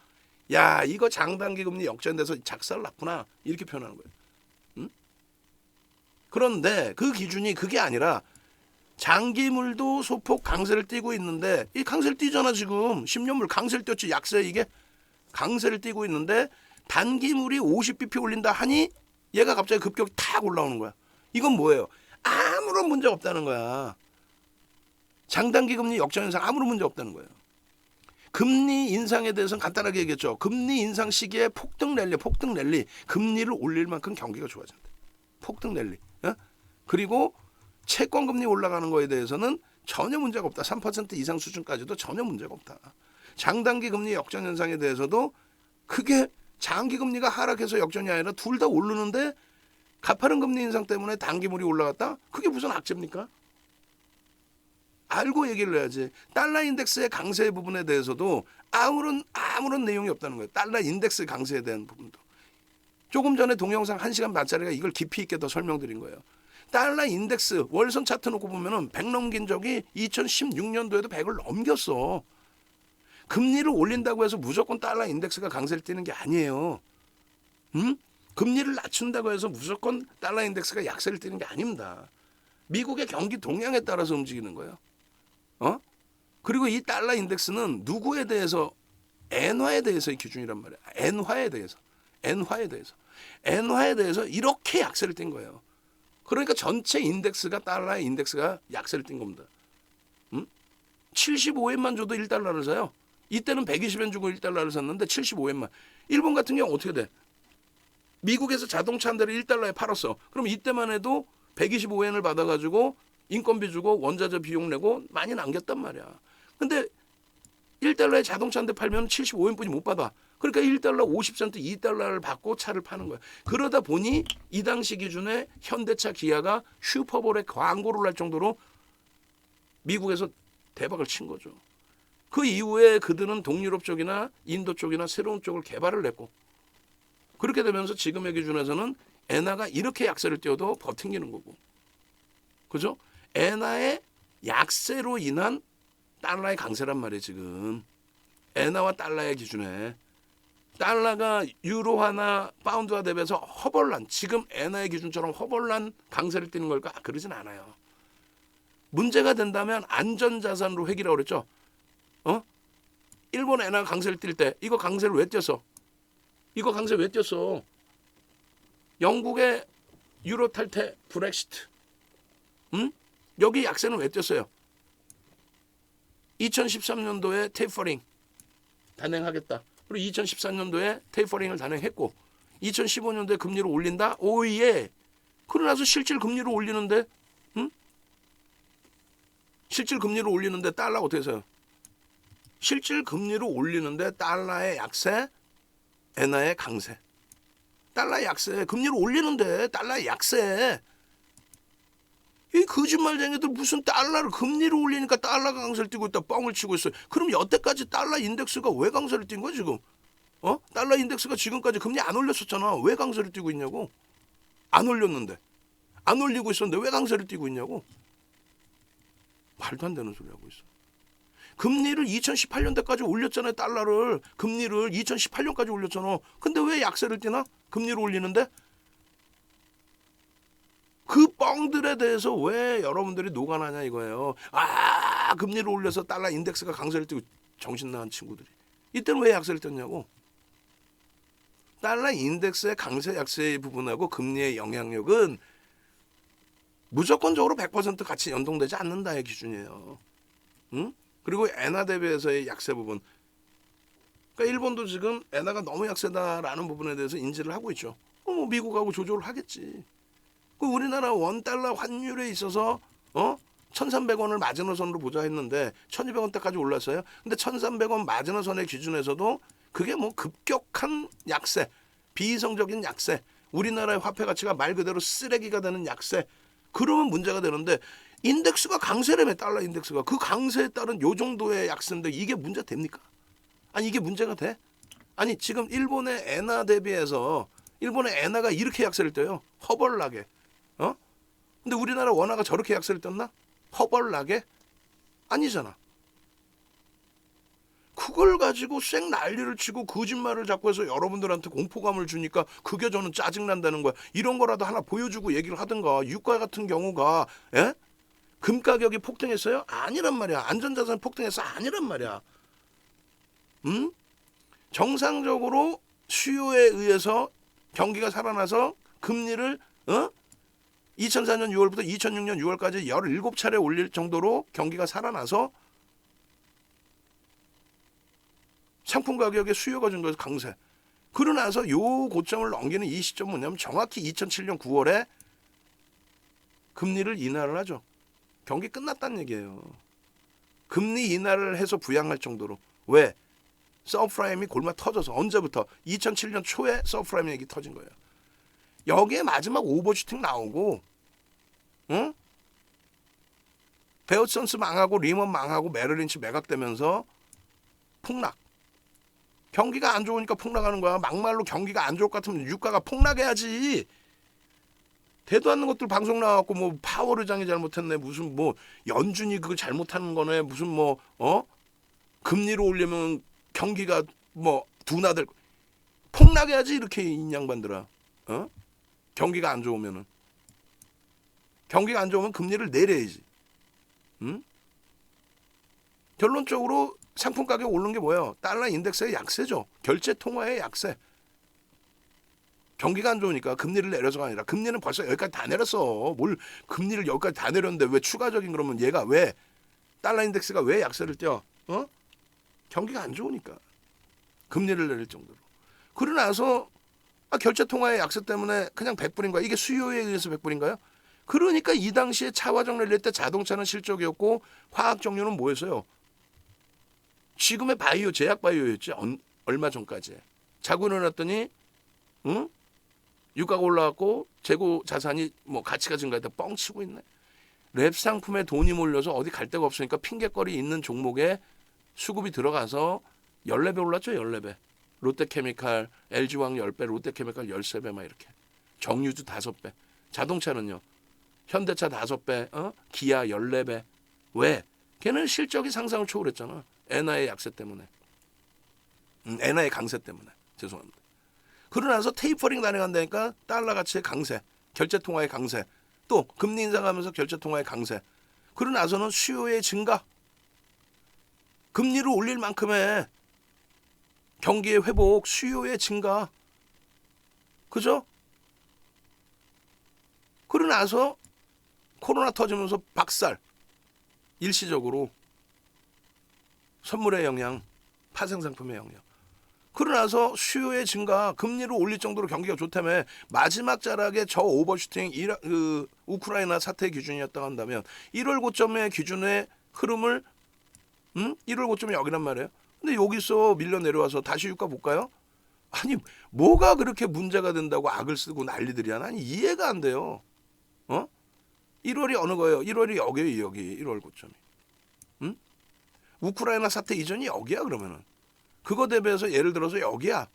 야, 이거 장단기 금리 역전돼서 작살 났구나. 이렇게 표현하는 거예요. 그런데 그 기준이 그게 아니라 장기물도 소폭 강세를 띠고 있는데 이 강세를 띠잖아 지금. 10년물 강세를 띄었지. 약세 이게 강세를 띠고 있는데 단기물이 50bp 올린다 하니 얘가 갑자기 급격히 탁 올라오는 거야. 이건 뭐예요? 아무런 문제 없다는 거야. 장단기 금리 역전 현상 아무런 문제 없다는 거예요. 금리 인상에 대해서는 간단하게 얘기했죠. 금리 인상 시기에 폭등 랠리. 금리를 올릴 만큼 경기가 좋아진다. 폭등 랠리. 그리고 채권 금리 올라가는 거에 대해서는 전혀 문제가 없다. 3% 이상 수준까지도 전혀 문제가 없다. 장단기 금리 역전 현상에 대해서도 그게 장기 금리가 하락해서 역전이 아니라 둘 다 오르는데 가파른 금리 인상 때문에 단기물이 올라갔다? 그게 무슨 악재입니까? 알고 얘기를 해야지. 달러 인덱스의 강세 부분에 대해서도 아무런 내용이 없다는 거예요. 달러 인덱스 강세에 대한 부분도. 조금 전에 동영상 1시간 반짜리가 이걸 깊이 있게 더 설명드린 거예요. 달러 인덱스 월선 차트 놓고 보면은 100 넘긴 적이 2016년도에도 100을 넘겼어. 금리를 올린다고 해서 무조건 달러 인덱스가 강세를 띠는 게 아니에요. 금리를 낮춘다고 해서 무조건 달러 인덱스가 약세를 띠는 게 아닙니다. 미국의 경기 동향에 따라서 움직이는 거예요. 그리고 이 달러 인덱스는 누구에 대해서 엔화에 대해서의 기준이란 말이야. 엔화에 대해서 이렇게 약세를 띈 거예요. 그러니까 전체 인덱스가 달러의 인덱스가 약세를 띈 겁니다. 75엔만 줘도 1달러를 사요. 이때는 120엔 주고 1달러를 샀는데 75엔만. 일본 같은 경우 어떻게 돼? 미국에서 자동차 한 대를 1달러에 팔았어. 그럼 이때만 해도 125엔을 받아가지고 인건비 주고 원자재 비용 내고 많이 남겼단 말이야. 근데 1달러에 자동차 한 대 팔면 75엔뿐이 못 받아. 그러니까 1달러 50센트 2달러를 받고 차를 파는 거야. 그러다 보니 이 당시 기준에 현대차 기아가 슈퍼볼에 광고를 할 정도로 미국에서 대박을 친 거죠. 그 이후에 그들은 동유럽 쪽이나 인도 쪽이나 새로운 쪽을 개발을 했고 그렇게 되면서 지금의 기준에서는 엔화가 이렇게 약세를 띄어도 버팅기는 거고. 그죠? 엔화의 약세로 인한 달러의 강세란 말이에요, 지금. 엔화와 달러의 기준에. 달러가 유로화나 파운드화 대비해서 허벌난, 지금 엔화의 기준처럼 허벌난 강세를 띠는 걸까? 그러진 않아요. 문제가 된다면 안전자산으로 회귀라고 그랬죠. 일본 엔화가 강세를 띌 때 이거 강세를 왜 띄었어? 이거 강세 왜 띄었어? 영국의 유로 탈퇴 브렉시트. 여기 약세는 왜 띄었어요? 2013년도에 테이퍼링 단행하겠다. 그리고 2014년도에 테이퍼링을 단행했고 2015년도에 금리를 올린다. 오예. 그러나서 실질 금리를 올리는데 실질 금리를 올리는데 달러가 어떻게 해서요? 실질 금리를 올리는데 달러의 약세, 엔화의 강세. 달러의 약세, 금리를 올리는데 달러의 약세. 이 거짓말쟁이들 무슨 달러를 금리를 올리니까 달러가 강세를 띄고 있다 뻥을 치고 있어요. 그럼 여태까지 달러 인덱스가 왜 강세를 띈 거야 지금? 달러 인덱스가 지금까지 금리 안 올렸었잖아. 왜 강세를 띄고 있냐고? 안 올렸는데. 안 올리고 있었는데 왜 강세를 띄고 있냐고? 말도 안 되는 소리 하고 있어. 금리를 2018년대까지 올렸잖아요. 달러를. 금리를 2018년까지 올렸잖아. 근데 왜 약세를 띄나? 금리를 올리는데? 그 뻥들에 대해서 왜 여러분들이 녹아나냐 이거예요. 아, 금리를 올려서 달러 인덱스가 강세를 띄고 정신 나간 친구들이. 이때는 왜 약세를 떴냐고. 달러 인덱스의 강세 약세의 부분하고 금리의 영향력은 무조건적으로 100% 같이 연동되지 않는다의 기준이에요. 응? 그리고 엔화 대비해서의 약세 부분. 그러니까 일본도 지금 엔화가 너무 약세다라는 부분에 대해서 인지를 하고 있죠. 뭐 미국하고 조절을 하겠지. 그 우리나라 원 달러 환율에 있어서 1,300원을 마지노선으로 보자 했는데 1,200원대까지 올랐어요. 근데 1,300원 마지노선의 기준에서도 그게 뭐 급격한 약세, 비이성적인 약세, 우리나라의 화폐 가치가 말 그대로 쓰레기가 되는 약세. 그러면 문제가 되는데 인덱스가 강세라며 달러 인덱스가 그 강세에 따른 요 정도의 약세인데 이게 문제 됩니까? 아니 이게 문제가 돼? 아니 지금 일본의 엔화 대비해서 일본의 엔화가 이렇게 약세를 떠요. 허벌나게. 근데 우리나라 원화가 저렇게 약세를 떴나? 허벌나게? 아니잖아. 그걸 가지고 쌩 난리를 치고 거짓말을 자꾸 해서 여러분들한테 공포감을 주니까 그게 저는 짜증난다는 거야. 이런 거라도 하나 보여주고 얘기를 하든가. 유가 같은 경우가 금 가격이 폭등했어요? 아니란 말이야. 안전자산 폭등해서 아니란 말이야. 정상적으로 수요에 의해서 경기가 살아나서 금리를 2004년 6월부터 2006년 6월까지 17차례 올릴 정도로 경기가 살아나서 상품 가격의 수요가 증가해서 강세. 그러고 나서 요 고점을 넘기는 이 시점은 뭐냐면 정확히 2007년 9월에 금리를 인하를 하죠. 경기 끝났다는 얘기예요. 금리 인하를 해서 부양할 정도로. 왜? 서프라임이 골마 터져서. 언제부터? 2007년 초에 서프라임 얘기 터진 거예요. 여기에 마지막 오버슈팅 나오고 베어선스 망하고 리먼 망하고 메릴린치 매각되면서 폭락. 경기가 안 좋으니까 폭락하는 거야. 막말로 경기가 안 좋을 것 같으면 유가가 폭락해야지. 대도 않는 것들 방송 나왔고 뭐 파월 의장이 잘못했네. 무슨 뭐 연준이 그거 잘못하는 거네. 무슨 뭐 금리를 올리면 경기가 뭐 둔화될 폭락해야지 이렇게 이 양반들아. 경기가 안 좋으면은 경기가 안 좋으면 금리를 내려야지. 결론적으로 상품 가격 오른 게 뭐예요? 달러 인덱스의 약세죠. 결제 통화의 약세. 경기가 안 좋으니까 금리를 내려서가 아니라 금리는 벌써 여기까지 다 내렸어. 뭘 금리를 여기까지 다 내렸는데 왜 추가적인 그러면 얘가 왜 달러 인덱스가 왜 약세를 띄어? 경기가 안 좋으니까 금리를 내릴 정도로. 그러고 나서 결제 통화의 약세 때문에 그냥 100불인 거야. 이게 수요에 의해서 100불인가요? 그러니까 이 당시에 차화정 랠리 때 자동차는 실적이었고 화학 정유는 뭐였어요? 지금의 바이오, 제약 바이오였지. 얼마 전까지. 자고 일어났더니 유가가 올라갔고 재고 자산이 뭐 가치가 증가했다 뻥치고 있네. 랩 상품에 돈이 몰려서 어디 갈 데가 없으니까 핑계거리 있는 종목에 수급이 들어가서 14배 올랐죠. 14배. 롯데케미칼, LG화학 10배, 롯데케미칼 13배 막 이렇게. 정유주 5배. 자동차는요. 현대차 5배, 기아 14배. 왜? 걔는 실적이 상상을 초월했잖아. 엔화의 약세 때문에. 엔화의 강세 때문에. 죄송합니다. 그러고 나서 테이퍼링 단행한다니까 달러 가치의 강세, 결제통화의 강세, 또 금리 인상하면서 결제통화의 강세. 그러고 나서는 수요의 증가. 금리를 올릴 만큼의 경기의 회복, 수요의 증가. 그죠? 그러고 나서 코로나 터지면서 박살. 일시적으로 선물의 영향, 파생상품의 영향. 그러고 나서 수요의 증가, 금리를 올릴 정도로 경기가 좋다며 마지막 자락에 저 오버슈팅 우크라이나 사태 기준이었다고 한다면 1월 고점의 기준의 흐름을 1월 고점이 여기란 말이에요. 근데 여기서 밀려 내려와서 다시 유가 볼까요? 아니 뭐가 그렇게 문제가 된다고 악을 쓰고 난리들이야. 아니 이해가 안 돼요. 1월이 어느 거예요? 1월이 여기에요. 여기 1월 고점이. 우크라이나 사태 이전이 여기야 그러면은. 그거 대비해서 예를 들어서 여기야.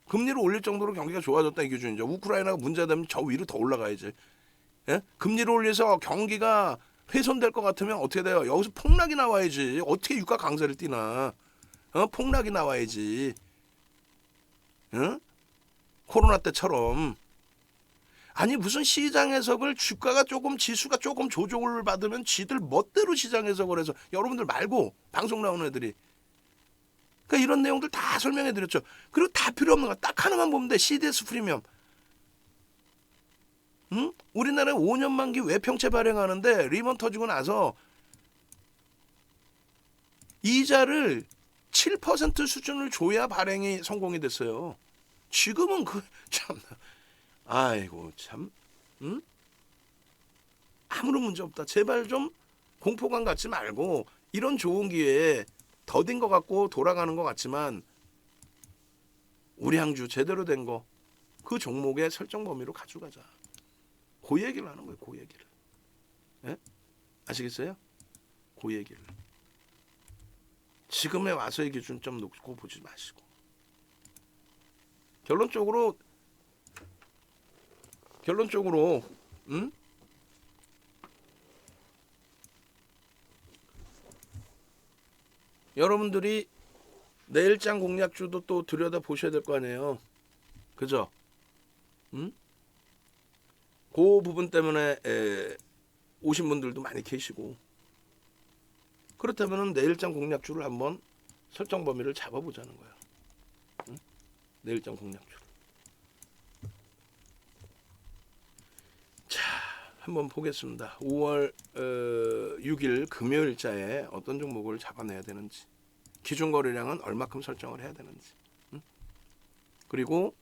금리를 올릴 정도로 경기가 좋아졌다 이 기준이죠. 우크라이나가 문제되면 저 위로 더 올라가야지. 예? 금리를 올려서 경기가 훼손될 것 같으면 어떻게 돼요? 여기서 폭락이 나와야지. 어떻게 유가 강세를 띠나. 폭락이 나와야지. 코로나 때처럼. 아니 무슨 시장 해석을 주가가 조금 지수가 조금 조정을 받으면 지들 멋대로 시장 해석을 해서 여러분들 말고 방송 나오는 애들이 그러니까 이런 내용들 다 설명해 드렸죠. 그리고 다 필요 없는 거 딱 하나만 보면 돼. CDS 프리미엄. 응? 우리나라에 5년 만기 외평채 발행하는데 리먼 터지고 나서 이자를 7% 수준을 줘야 발행이 성공이 됐어요. 지금은 참 아이고 참 응? 아무런 문제 없다. 제발 좀 공포감 갖지 말고 이런 좋은 기회에 더딘 것 같고 돌아가는 것 같지만 우량주 제대로 된 거 그 종목의 설정 범위로 가져가자. 그 얘기를 하는 거예요. 그 얘기를. 예? 아시겠어요? 그 얘기를. 지금에 와서의 기준점 놓고 보지 마시고. 결론적으로 응? 여러분들이 내일장 공략주도 또 들여다 보셔야 될 거 아니에요. 그죠? 응? 그 부분 때문에 오신 분들도 많이 계시고 그렇다면 내일장 공략주를 한번 설정 범위를 잡아보자는 거예요. 응? 내일장 공략주를. 자, 한번 보겠습니다. 5월 6일 금요일자에 어떤 종목을 잡아내야 되는지, 기준 거래량은 얼마큼 설정을 해야 되는지, 응? 그리고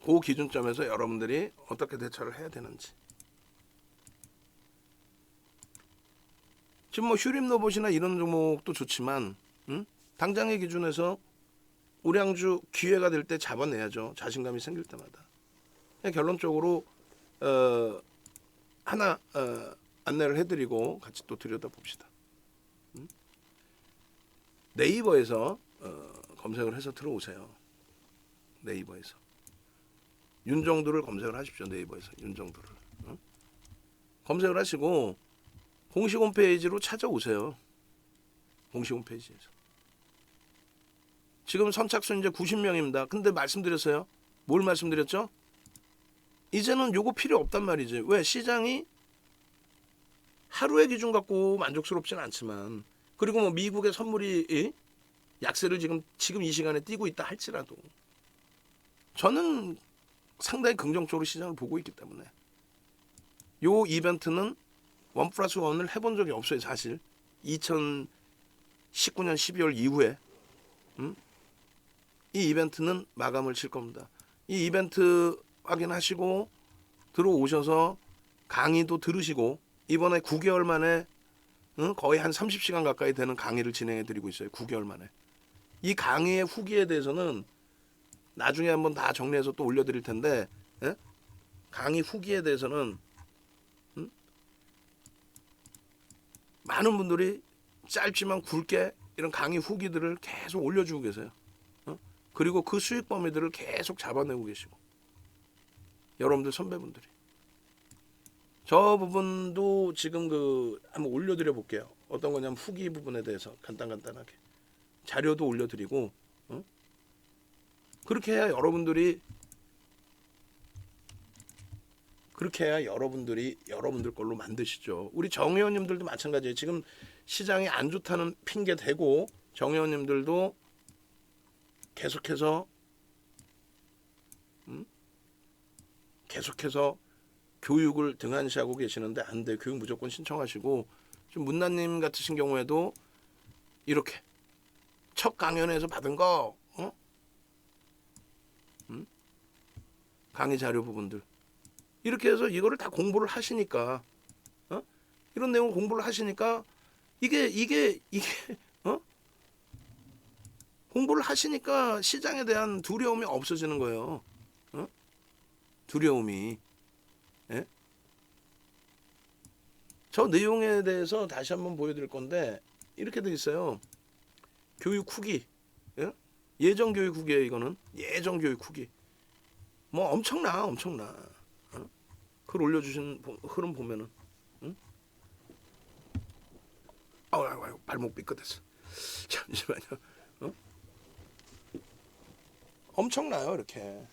그 기준점에서 여러분들이 어떻게 대처를 해야 되는지. 지금 뭐 휴림 로봇이나 이런 종목도 좋지만 당장의 기준에서 우량주 기회가 될 때 잡아내야죠. 자신감이 생길 때마다. 결론적으로 하나 안내를 해드리고 같이 또 들여다봅시다. 네이버에서 검색을 해서 들어오세요. 네이버에서 윤정두를 검색을 하십시오. 네이버에서 윤정두를 검색을 하시고 공식 홈페이지로 찾아오세요. 공식 홈페이지에서. 지금 선착순 이제 90명입니다. 근데 말씀드렸어요. 뭘 말씀드렸죠? 이제는 요거 필요 없단 말이지. 왜? 시장이 하루의 기준 갖고 만족스럽지는 않지만 그리고 뭐 미국의 선물이 약세를 지금 이 시간에 띄고 있다 할지라도 저는 상당히 긍정적으로 시장을 보고 있기 때문에 요 이벤트는 1+1을 해본 적이 없어요. 사실 2019년 12월 이후에 이 이벤트는 마감을 칠 겁니다. 이 이벤트 확인하시고 들어오셔서 강의도 들으시고 이번에 9개월 만에 거의 한 30시간 가까이 되는 강의를 진행해 드리고 있어요. 9개월 만에. 이 강의의 후기에 대해서는 나중에 한번 다 정리해서 또 올려드릴 텐데 강의 후기에 대해서는 많은 분들이 짧지만 굵게 이런 강의 후기들을 계속 올려주고 계세요. 그리고 그 수익 범위들을 계속 잡아내고 계시고 여러분들 선배분들이 저 부분도 지금 한번 올려드려 볼게요. 어떤 거냐면 후기 부분에 대해서 간단하게 자료도 올려드리고 그렇게 해야 여러분들 걸로 만드시죠. 우리 정 의원님들도 마찬가지예요. 지금 시장이 안 좋다는 핑계 대고 정 의원님들도 계속해서 교육을 등한시하고 계시는데 안 돼. 교육 무조건 신청하시고 좀 문나님 같으신 경우에도 이렇게 첫 강연에서 받은 거 강의 자료 부분들 이렇게 해서 이거를 다 공부를 하시니까 이런 내용 공부를 하시니까 이게 공부를 하시니까 시장에 대한 두려움이 없어지는 거예요. 두려움이. 예? 저 내용에 대해서 다시 한번 보여드릴 건데 이렇게 돼 있어요. 교육 후기. 예? 예정 교육 후기예요. 이거는 예정 교육 후기. 뭐 엄청나. 글 올려주신 흐름 보면은 아유, 발목 삐끗했어. 잠시만요. 엄청나요. 이렇게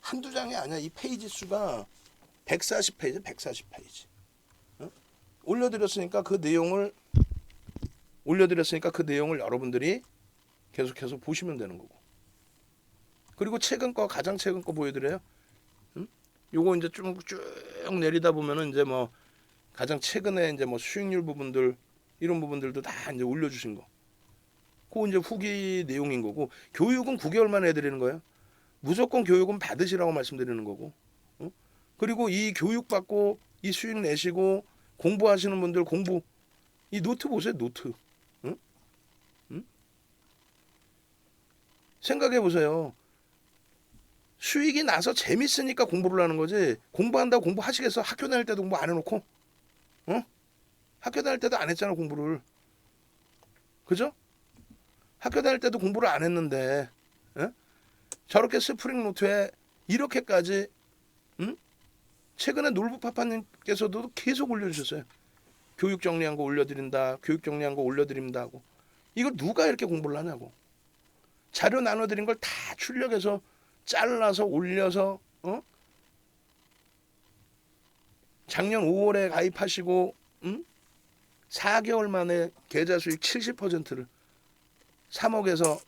한두 장이 아니야. 이 페이지 수가 140페이지 140페이지. 올려드렸으니까 그 내용을 여러분들이 계속해서 보시면 되는 거고. 그리고 가장 최근 거 보여드려요. 요거 이제 쭉 내리다 보면은 이제 뭐 가장 최근에 이제 뭐 수익률 부분들 이런 부분들도 다 이제 올려주신 거. 그거 이제 후기 내용인 거고, 교육은 9개월만 해드리는 거예요. 무조건 교육은 받으시라고 말씀드리는 거고. 그리고 이 교육 받고 이 수익 내시고 공부하시는 분들 이 노트 보세요. 노트. 생각해 보세요. 수익이 나서 재밌으니까 공부를 하는 거지. 공부한다고 공부하시겠어? 학교 다닐 때도 공부 안 해놓고, 학교 다닐 때도 안 했잖아 공부를. 그죠? 학교 다닐 때도 공부를 안 했는데, 저렇게 스프링 노트에 이렇게까지, 최근에 놀부파파님께서도 계속 올려주셨어요. 교육 정리한 거 올려드린다, 교육 정리한 거 올려드립니다 하고. 이거 누가 이렇게 공부를 하냐고. 자료 나눠드린 걸 다 출력해서 잘라서 올려서 작년 5월에 가입하시고 4개월 만에 계좌 수익 70%를 3억에서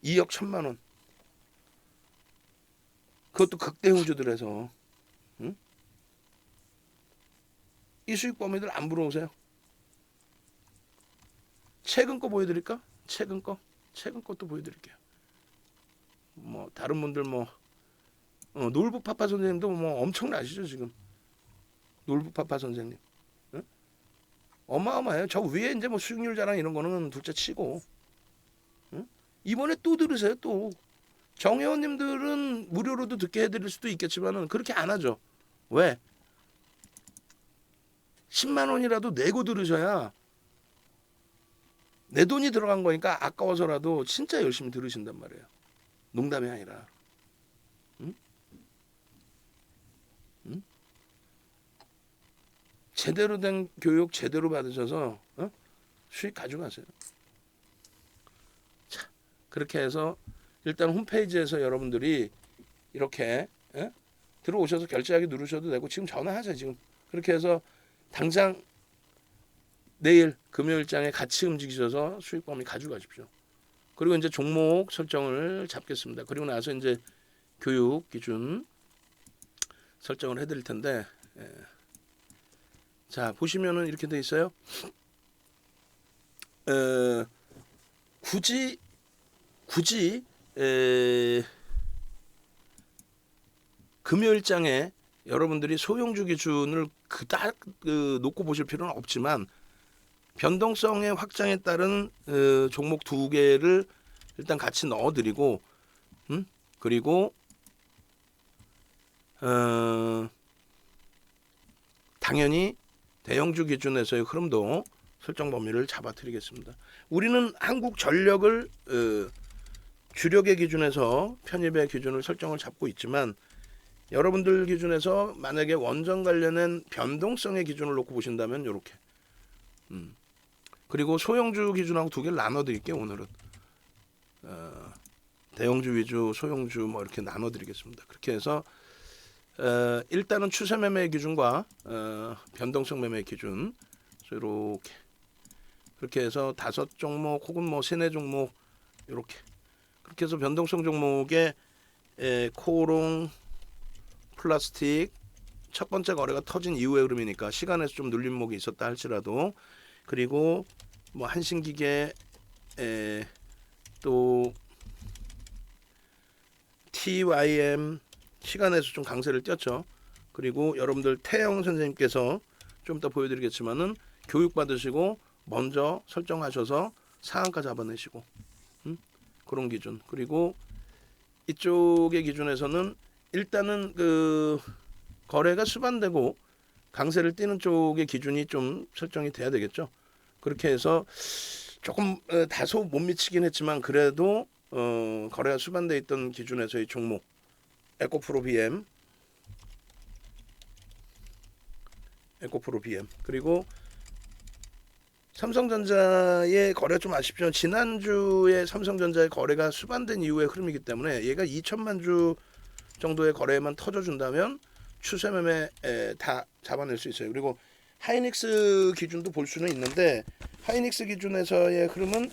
2억 1천만 원. 그것도 극대 후주들에서 이 수익 범위들 안 부러우세요? 최근 거 보여드릴까? 최근 것도 보여드릴게요. 뭐 다른 분들 뭐 놀부파파 선생님도 뭐 엄청나시죠 지금. 놀부파파 선생님 어마어마해요. 저 위에 이제 뭐 수익률 자랑 이런 거는 둘째 치고 이번에 또 들으세요. 또 정회원님들은 무료로도 듣게 해드릴 수도 있겠지만은 그렇게 안 하죠. 왜? 10만 원이라도 내고 들으셔야 내 돈이 들어간 거니까 아까워서라도 진짜 열심히 들으신단 말이에요. 농담이 아니라. 제대로 된 교육 제대로 받으셔서 수익 가져가세요. 자, 그렇게 해서 일단 홈페이지에서 여러분들이 이렇게 들어오셔서 결제하기 누르셔도 되고 지금 전화하세요. 지금 그렇게 해서 당장 내일 금요일장에 같이 움직이셔서 수익 범위 가져가십시오. 그리고 이제 종목 설정을 잡겠습니다. 그리고 나서 이제 교육 기준 설정을 해드릴 텐데, 자 보시면은 이렇게 돼 있어요. 굳이 금요일장에 여러분들이 소형주 기준을 그닥 놓고 보실 필요는 없지만 변동성의 확장에 따른 종목 2개를 일단 같이 넣어드리고, 그리고 당연히 대형주 기준에서의 흐름도 설정 범위를 잡아드리겠습니다. 우리는 한국전력을 주력의 기준에서 편입의 기준을 설정을 잡고 있지만 여러분들 기준에서 만약에 원전 관련된 변동성의 기준을 놓고 보신다면 이렇게 그리고 소형주 기준하고 2개를 나눠 드릴게요. 오늘은 대형주 위주 소형주 뭐 이렇게 나눠 드리겠습니다. 그렇게 해서 일단은 추세 매매 기준과 변동성 매매 기준 이렇게 그렇게 해서 5종목 혹은 뭐 3-4종목 이렇게 그렇게 해서 변동성 종목에 코롱 플라스틱 첫 번째 거래가 터진 이후의 흐름이니까 시간에서 좀 눌림목이 있었다 할지라도, 그리고 뭐 한신기계 또 TYM 시간에서 좀 강세를 띄었죠. 그리고 여러분들 태영 선생님께서 좀 이따 보여드리겠지만은 교육 받으시고 먼저 설정하셔서 상한가 잡아내시고 그런 기준. 그리고 이쪽의 기준에서는 일단은 그 거래가 수반되고 강세를 띄는 쪽의 기준이 좀 설정이 돼야 되겠죠. 그렇게 해서 조금 다소 못 미치긴 했지만 그래도 거래가 수반돼 있던 기준에서의 종목 에코프로 BM 그리고 삼성전자의 거래가 좀 아쉽지만 지난주에 삼성전자의 거래가 수반된 이후의 흐름이기 때문에 얘가 2천만 주 정도의 거래만 터져준다면 추세 매매 다 잡아낼 수 있어요. 그리고 하이닉스 기준도 볼 수는 있는데 하이닉스 기준에서의 흐름은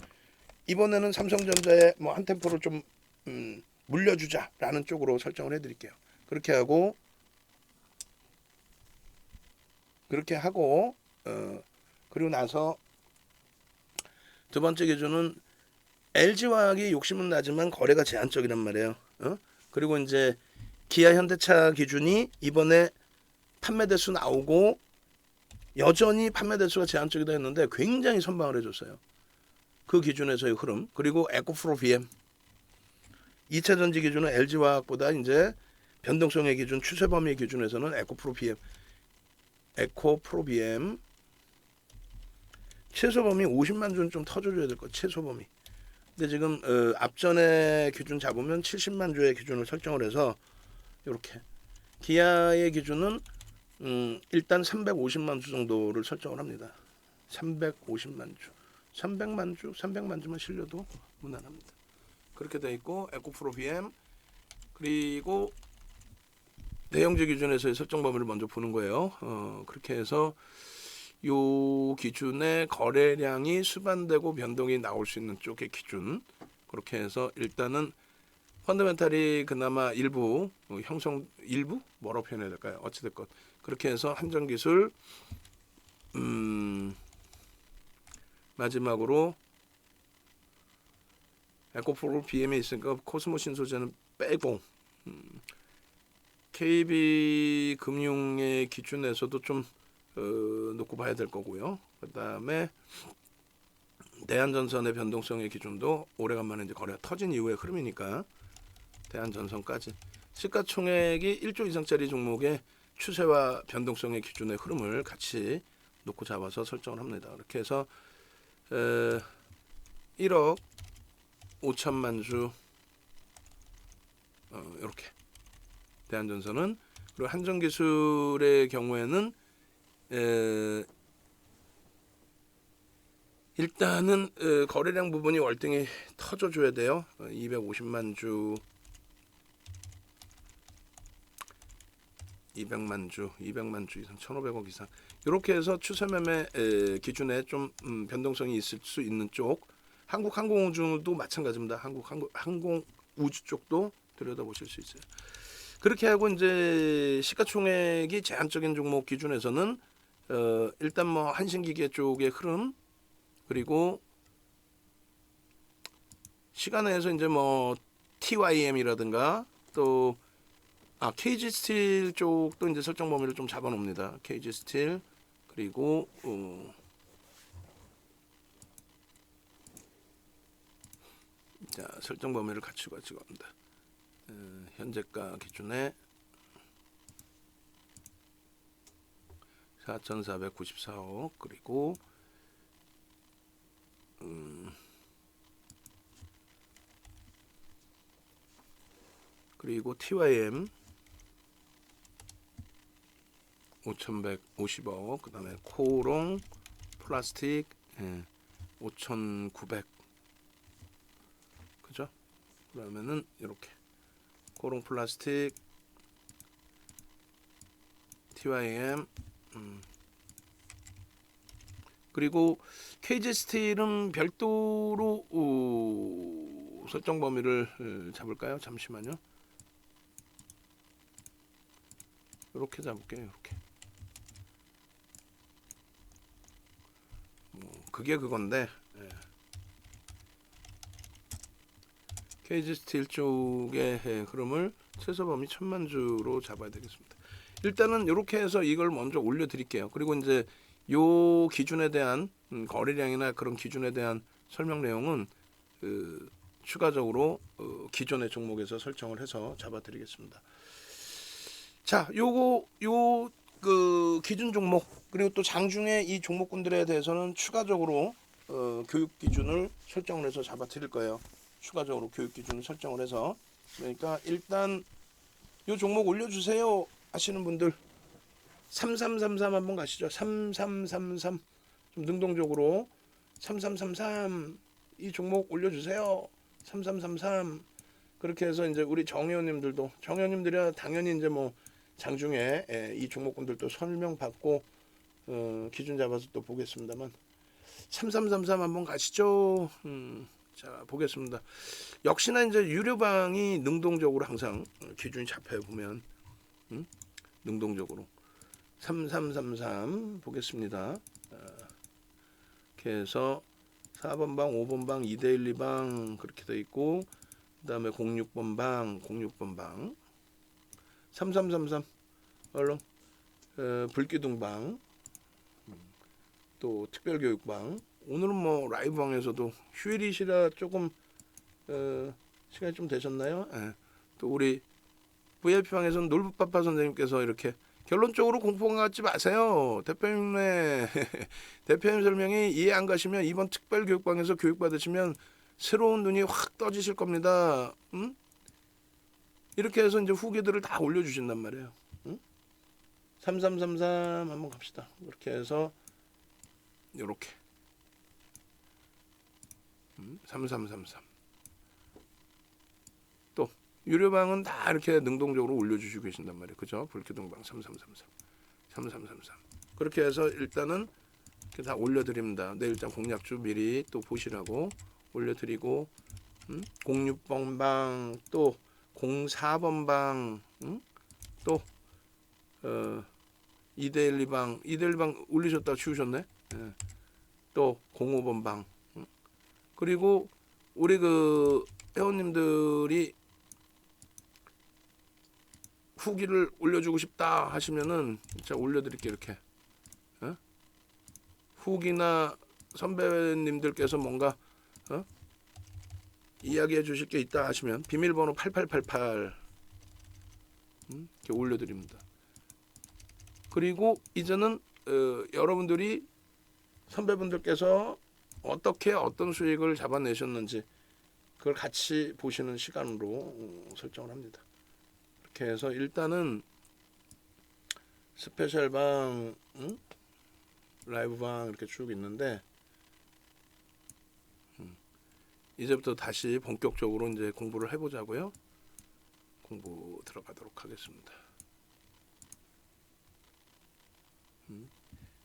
이번에는 삼성전자의 뭐 한 템포를 좀 물려주자라는 쪽으로 설정을 해드릴게요. 그렇게 하고 그리고 나서 두 번째 기준은 LG화학이 욕심은 나지만 거래가 제한적이란 말이에요. 그리고 이제 기아 현대차 기준이 이번에 판매 대수 나오고 여전히 판매 대수가 제한적이다 했는데 굉장히 선방을 해줬어요. 그 기준에서의 흐름. 그리고 에코프로 BM 2차 전지 기준은 LG화학보다 이제 변동성의 기준, 추세 범위 기준에서는 에코프로 BM 최소 범위 50만 주는 좀 터져줘야 될 것. 최소 범위. 근데 지금 앞전에 기준 잡으면 70만 주의 기준을 설정을 해서 이렇게 기아의 기준은 일단 350만 주 정도를 설정을 합니다. 350만 주, 300만 주만 실려도 무난합니다. 그렇게 돼 있고 에코프로 BM 그리고 내영지 기준에서의 설정 범위를 먼저 보는 거예요. 그렇게 해서 요 기준의 거래량이 수반되고 변동이 나올 수 있는 쪽의 기준 그렇게 해서 일단은 펀더멘탈이 그나마 일부 일부 뭐라고 표현해야 될까요? 어찌됐건 그렇게 해서 한전기술 마지막으로 에코프로 BM에 있으니까 코스모 신소재는 빼고 KB금융의 기준에서도 좀 놓고 봐야 될 거고요. 그 다음에 대한전선의 변동성의 기준도 오래간만에 이제 거래가 터진 이후의 흐름이니까 대한전선까지 시가총액이 1조 이상짜리 종목의 추세와 변동성의 기준의 흐름을 같이 놓고 잡아서 설정을 합니다. 이렇게 해서 1억 5천만 주 이렇게 대한전선은 그리고 한전기술의 경우에는 일단은 거래량 부분이 월등히 터져줘야 돼요. 250만 주, 200만 주 이상, 1,500억 이상 이렇게 해서 추세 매매 기준에 좀 변동성이 있을 수 있는 쪽 한국항공우주도 마찬가지입니다. 항공우주 쪽도 들여다보실 수 있어요. 그렇게 하고 이제 시가총액이 제한적인 종목 기준에서는 일단 뭐 한신기계 쪽의 흐름 그리고 시간에서 이제 뭐 TYM이라든가 또 KG스틸 쪽도 이제 설정 범위를 좀 잡아놓습니다. KG스틸 그리고 자 설정 범위를 같이 갑니다. 현재가 기준에 4,494억 그리고 그리고 TYM 5,150억 그 다음에 코롱 플라스틱 5,900 그죠? 그러면은 이렇게 코롱 플라스틱 TYM 그리고 KG스틸은 별도로 설정 범위를 잡을까요? 잠시만요. 이렇게 잡을게요. 이렇게. 그게 그건데 KG스틸 쪽의 흐름을 최소 범위 1,000만 주로 잡아야 되겠습니다. 일단은 이렇게 해서 이걸 먼저 올려드릴게요. 그리고 이제 요 기준에 대한 거래량이나 그런 기준에 대한 설명 내용은 추가적으로 기존의 종목에서 설정을 해서 잡아드리겠습니다. 자, 그 기준 종목 그리고 또 장중에 이 종목군들에 대해서는 추가적으로 교육 기준을 설정을 해서 잡아드릴 거예요. 추가적으로 교육 기준을 설정을 해서 그러니까 일단 요 종목 올려주세요 하시는 분들 3333 한번 가시죠. 3333 좀 능동적으로 3333 이 종목 올려주세요. 3333 그렇게 해서 이제 우리 정회원님들도 정회원님들이야 당연히 이제 뭐 장중에 이 종목군들도 설명 받고 기준 잡아서 또 보겠습니다만 3333 한번 가시죠. 자 보겠습니다. 역시나 이제 유료방이 능동적으로 항상 기준이 잡혀요 보면 능동적으로 3333 보겠습니다. 이렇게 해서 4번 방, 5번 방, 2대1, 2방 그렇게 돼 있고 그 다음에 06번 방, 06번 방 3333 얼른 불기둥 방 또 특별교육방 오늘은 뭐 라이브 방에서도 휴일이시라 조금 시간이 좀 되셨나요? 예. 또 우리 VIP 방에서는 놀부빠빠 선생님께서 이렇게 결론적으로 공포감 갖지 마세요. 대표님의 대표님 설명이 이해 안 가시면 이번 특별교육방에서 교육받으시면 새로운 눈이 확 떠지실 겁니다. 이렇게 해서 이제 후기들을 다 올려주신단 말이에요. 3333 한번 갑시다. 이렇게 해서 요렇게 3333 또 유료방은 다 이렇게 능동적으로 올려주시고 계신단 말이에요. 그죠? 불기둥방 3333 3333 그렇게 해서 일단은 이렇게 다 올려드립니다. 내일장 공략주 미리 또 보시라고 올려드리고 06번 방 또 04번 방 또 2대1, 2방 2대1, 2방 올리셨다가 치우셨네. 예. 또 05번 방 그리고 우리 그 회원님들이 후기를 올려주고 싶다 하시면은 제가 올려드릴게요. 이렇게 후기나 선배님들께서 뭔가 이야기해 주실 게 있다 하시면 비밀번호 8888 이렇게 올려드립니다. 그리고 이제는 여러분들이 선배분들께서 어떻게 어떤 수익을 잡아내셨는지 그걸 같이 보시는 시간으로 설정을 합니다. 이렇게 해서 일단은 스페셜방 라이브방 이렇게 쭉 있는데 이제부터 다시 본격적으로 이제 공부를 해보자고요. 공부 들어가도록 하겠습니다.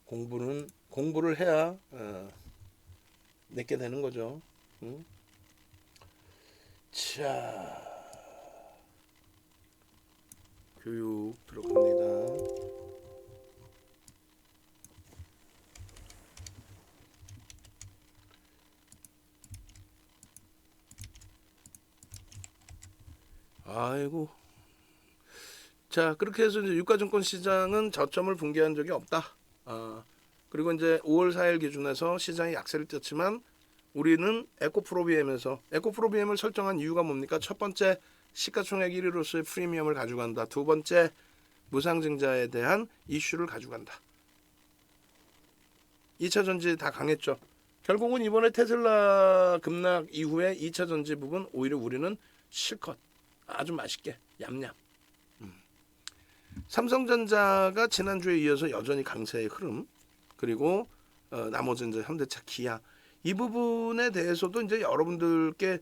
공부를 해야 내게 되는 거죠. 자, 교육 들어갑니다. 아이고. 자, 그렇게 해서 이제 유가증권 시장은 저점을 붕괴한 적이 없다. 그리고 이제 5월 4일 기준에서 시장이 약세를 떴지만 우리는 에코프로비엠을 설정한 이유가 뭡니까? 첫 번째, 시가총액 1위로서의 프리미엄을 가져간다. 두 번째, 무상증자에 대한 이슈를 가져간다. 2차 전지 다 강했죠. 결국은 이번에 테슬라 급락 이후에 2차 전지 부분 오히려 우리는 실컷 아주 맛있게 얌얌. 삼성전자가 지난주에 이어서 여전히 강세의 흐름 그리고 나머지 이제 현대차, 기아 이 부분에 대해서도 이제 여러분들께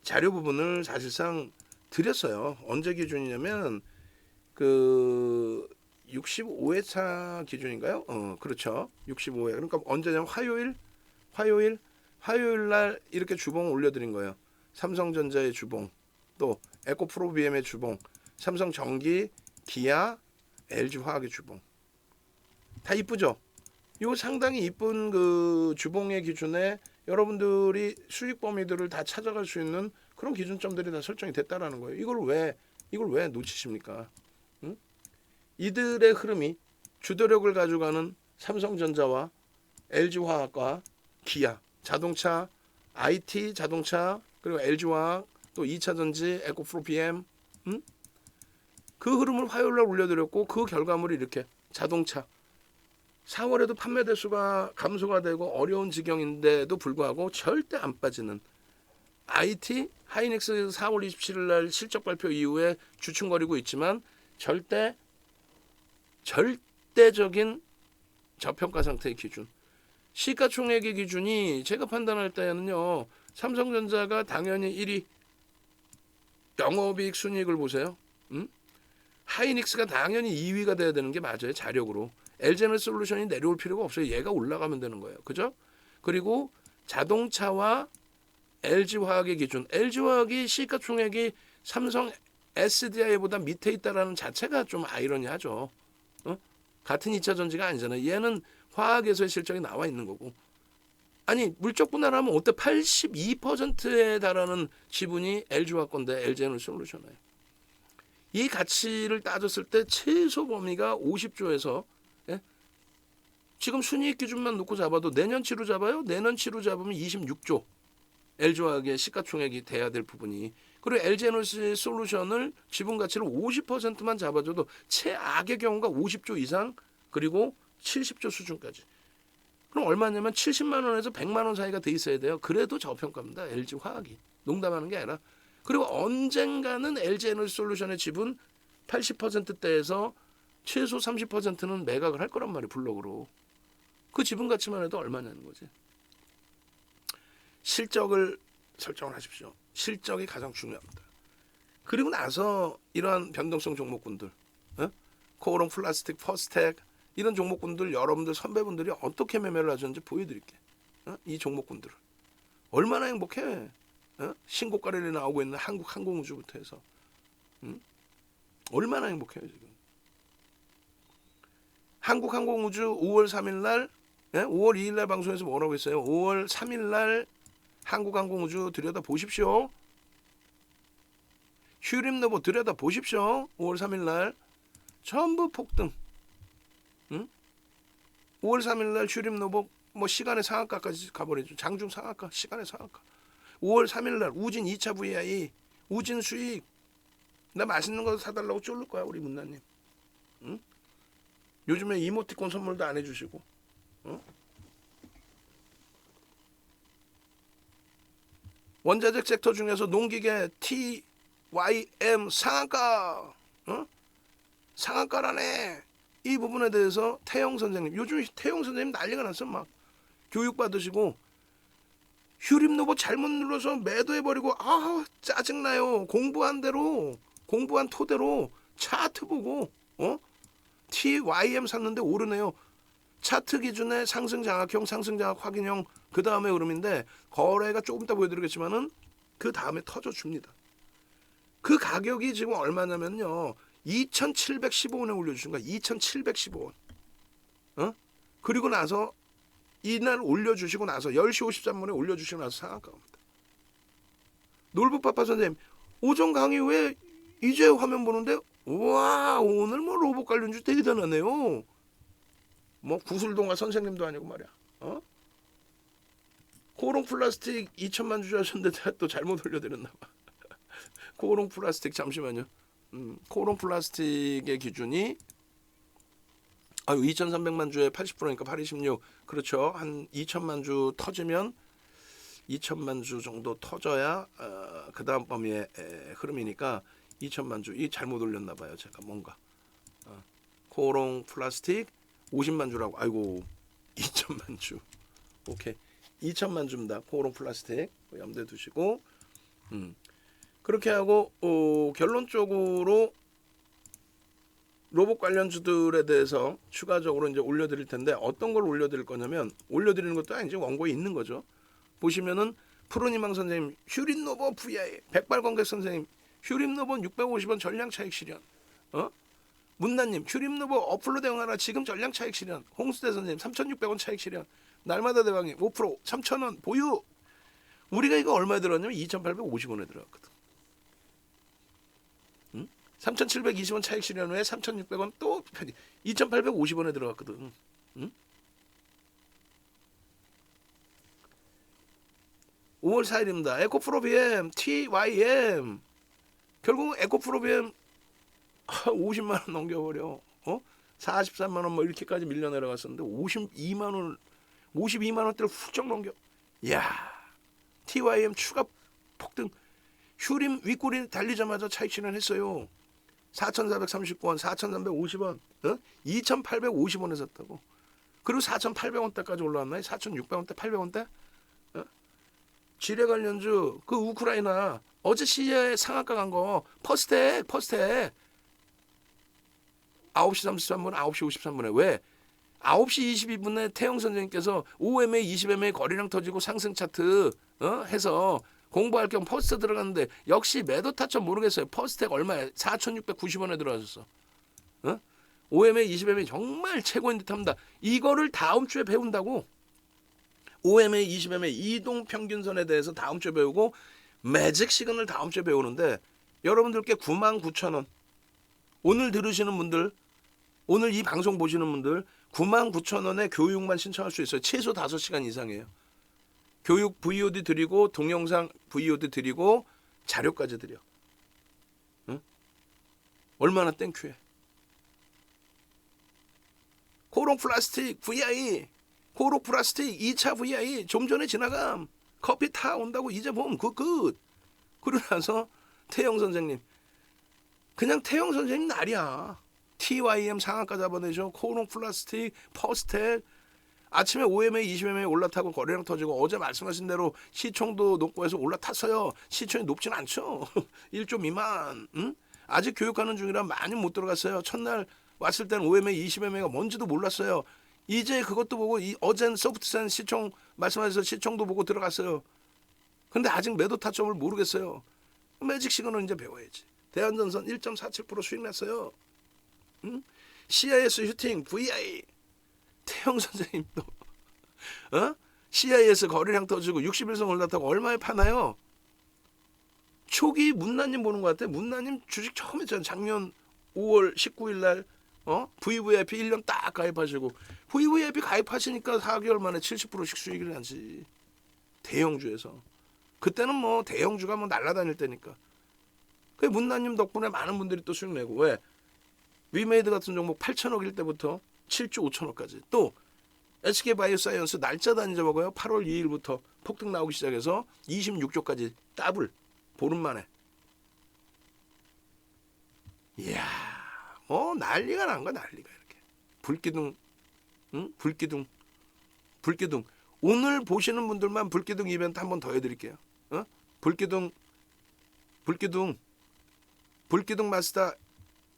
자료 부분을 사실상 드렸어요. 언제 기준이냐면 그 65회차 기준인가요? 그렇죠. 65회. 그러니까 언제냐면 화요일 날 이렇게 주봉 올려드린 거예요. 삼성전자의 주봉, 또 에코프로비엠의 주봉, 삼성전기, 기아, LG화학의 주봉. 다 이쁘죠? 이거 상당히 이쁜 그 주봉의 기준에 여러분들이 수익 범위들을 다 찾아갈 수 있는 그런 기준점들이 다 설정이 됐다라는 거예요. 이걸 왜 놓치십니까? 이들의 흐름이 주도력을 가져가는 삼성전자와 LG화학과 기아, 자동차, IT 자동차, 그리고 LG화학, 또 2차 전지, 에코프로비엠, 그 흐름을 화요일날 올려드렸고 그 결과물이 이렇게 자동차 4월에도 판매 대수가 감소가 되고 어려운 지경인데도 불구하고 절대 안 빠지는 IT 하이닉스 4월 27일 날 실적 발표 이후에 주춤거리고 있지만 절대적인 저평가 상태의 기준 시가총액의 기준이 제가 판단할 때는요. 삼성전자가 당연히 1위. 영업이익 순이익을 보세요. 하이닉스가 당연히 2위가 돼야 되는 게 맞아요. 자력으로. LG에너지솔루션이 내려올 필요가 없어요. 얘가 올라가면 되는 거예요. 그죠? 그리고 자동차와 LG화학의 기준. LG화학이 시가총액이 삼성 SDI보다 밑에 있다라는 자체가 좀 아이러니하죠. 같은 2차 전지가 아니잖아요. 얘는 화학에서의 실적이 나와 있는 거고. 아니 물적 분할하면 어때 82%에 달하는 지분이 LG화학 건데 LG에너지솔루션이에요. 이 가치를 따졌을 때 최소 범위가 50조에서 지금 순이익 기준만 놓고 잡아도 내년치로 잡아요. 내년치로 잡으면 26조. LG화학의 시가총액이 돼야 될 부분이. 그리고 LG에너지솔루션을 지분 가치를 50%만 잡아줘도 최악의 경우가 50조 이상 그리고 70조 수준까지. 그럼 얼마냐면 70만 원에서 100만 원 사이가 돼 있어야 돼요. 그래도 저평가입니다. LG화학이. 농담하는 게 아니라. 그리고 언젠가는 LG에너지솔루션의 지분 80%대에서 최소 30%는 매각을 할 거란 말이에요. 블록으로. 그 지분 가치만 해도 얼마냐는 거지. 실적을 설정을 하십시오. 실적이 가장 중요합니다. 그리고 나서 이러한 변동성 종목군들, 코오롱 플라스틱, 퍼스텍 이런 종목군들 여러분들 선배분들이 어떻게 매매를 하셨는지 보여드릴게. 이 종목군들을 얼마나 행복해. 신고가를 나오고 있는 한국항공우주부터 해서 얼마나 행복해요 지금. 한국항공우주 5월 3일 날 5월 2일 날 방송에서 뭐라고 했어요? 5월 3일 날 한국항공우주 들여다 보십시오. 휴림노보 들여다 보십시오. 5월 3일 날 전부 폭등. 5월 3일 날 휴림노보 뭐 시간의 상한가까지 가버리죠. 장중 상한가, 시간의 상한가. 5월 3일 날 우진 2차 VI, 우진 수익. 나 맛있는 거 사달라고 쫄를 거야 우리 문나님. 요즘에 이모티콘 선물도 안 해주시고. 원자재 섹터 중에서 농기계 TYM 상한가, 상한가라네. 이 부분에 대해서 태영 선생님, 요즘 태영 선생님 난리가 났어. 막 교육 받으시고 휴림노보 잘못 눌러서 매도해버리고 짜증나요. 공부한 대로, 공부한 토대로 차트 보고 TYM 샀는데 오르네요. 차트 기준의 상승 장악형, 상승 장악 확인형 그 다음에 흐름인데 거래가 조금 이따 보여드리겠지만은 그 다음에 터져줍니다. 그 가격이 지금 얼마냐면요. 2,715원에 올려주신 거야. 2,715원. 그리고 나서 이날 올려주시고 나서 10시 53분에 올려주시고 나서 상한가 갑니다. 놀부파파 선생님 오전 강의 왜 이제 화면 보는데 와 오늘 뭐 로봇 관련주 대단하네요. 뭐 구슬동화 선생님도 아니고 말이야. 코오롱 플라스틱 2천만 주 하셨는데 또 잘못 올려드렸나 봐. 코오롱 플라스틱 잠시만요. 코오롱 플라스틱의 기준이 2,300만 주에 80%니까 826. 그렇죠. 한 2천만 주 터지면 2천만 주 정도 터져야 그 다음 범위의 흐름이니까 2천만 주. 이 잘못 올렸나 봐요. 제가 뭔가. 코오롱 플라스틱 50만 주라고. 아이고 2천만 주. 오케이. 2천만 주입니다. 코오롱 플라스틱 염두에 두시고 그렇게 하고 결론적으로 로봇 관련주들에 대해서 추가적으로 이제 올려드릴 텐데 어떤 걸 올려드릴 거냐면 올려드리는 것도 아니지 원고에 있는 거죠. 보시면은 프로니망 선생님 휴림노보 VI 백발광객 선생님 휴림노보 650원 전량 차익 실현. 문나님 휴림노보 어플로 대응하라 지금 전량 차익 실현. 홍수대 선생님 3,600원 차익 실현. 날마다 대방님 5% 3,000원 보유. 우리가 이거 얼마에 들어갔냐면 2,850원에 들어갔거든. 3,720원 차익 실현 후에 3,600원 또 2,850원에 들어갔거든. 5월 4일입니다. 에코프로 BM TYM 결국은 에코프로 BM 50만 원 넘겨버려. 43만 원 뭐 이렇게까지 밀려 내려갔었는데 52만 원대를 훌쩍 넘겨. 이야 TYM 추가 폭등. 휴림 윗골이 달리자마자 차익 실현했어요. 4,439원, 4,350원, 2,850원에 샀다고. 그리고 4,800원대까지 올라왔나요? 4,600원대, 800원대? 어? 지뢰 관련주 그 우크라이나 어제 시에 상한가 간 거 퍼스텍 9시 33분, 9시 53분에 왜? 9시 22분에 태영 선생님께서 5MA, 20MA 거래량 터지고 상승 차트 해서 공부할 겸 퍼스트 들어갔는데 역시 매도 타점 모르겠어요. 퍼스텍 얼마에 4,690원에 들어가셨어. 5MA, 20MA 정말 최고인 듯합니다. 이거를 다음 주에 배운다고. 5MA, 20MA 이동 평균선에 대해서 다음 주에 배우고 매직 시그널 다음 주에 배우는데 여러분들께 99,000원. 오늘 들으시는 분들, 오늘 이 방송 보시는 분들 99,000원에 교육만 신청할 수 있어요. 최소 5시간 이상이에요. 교육 VOD 드리고 동영상 VOD 드리고 자료까지 드려. 응? 얼마나 땡큐해. 코롱 플라스틱 VI, 코롱 플라스틱 2차 VI 좀 전에 지나감. 커피 타 온다고 이제 보면 굿. 그러고 나서 태영 선생님. 그냥 태영 선생님 날이야. TYM 상한가 잡아내죠. 코롱 플라스틱, 퍼스텍. 아침에 5MA, 20MA 올라타고 거래량 터지고 어제 말씀하신 대로 시총도 높고 해서 올라탔어요. 시총이 높진 않죠. 1조 미만. 응? 아직 교육하는 중이라 많이 못 들어갔어요. 첫날 왔을 때는 5MA, 20MA가 뭔지도 몰랐어요. 이제 그것도 보고 어젠 소프트센 시총 말씀하셔서 시총도 보고 들어갔어요. 근데 아직 매도 타점을 모르겠어요. 매직 시그널 이제 배워야지. 대한전선 1.47% 수익 냈어요. 응? CIS 휴팅 VI 태영 선생님도 CIS 거래량 터지고 61선 올랐다고 얼마에 파나요? 초기 문나님 보는 것 같아. 문나님 주식 처음 했잖아요. 작년 5월 19일 날 VVIP 1년 딱 가입하시고 VVIP 가입하시니까 4개월 만에 70%씩 수익을 나지. 대형주에서. 그때는 뭐 대형주가 뭐 날아다닐 때니까. 그 문나님 덕분에 많은 분들이 또 수익 내고. 왜? 위메이드 같은 종목 8천억일 때부터 7조 5천억까지. 또 SK바이오사이언스 날짜 다 잊어먹어요. 8월 2일부터 폭등 나오기 시작해서 26조까지 더블 보름 만에. 이야, 난리가 난 거야. 난리가 이렇게. 불기둥, 응? 불기둥. 오늘 보시는 분들만 불기둥 이벤트 한 번 더 해드릴게요. 불기둥 마스터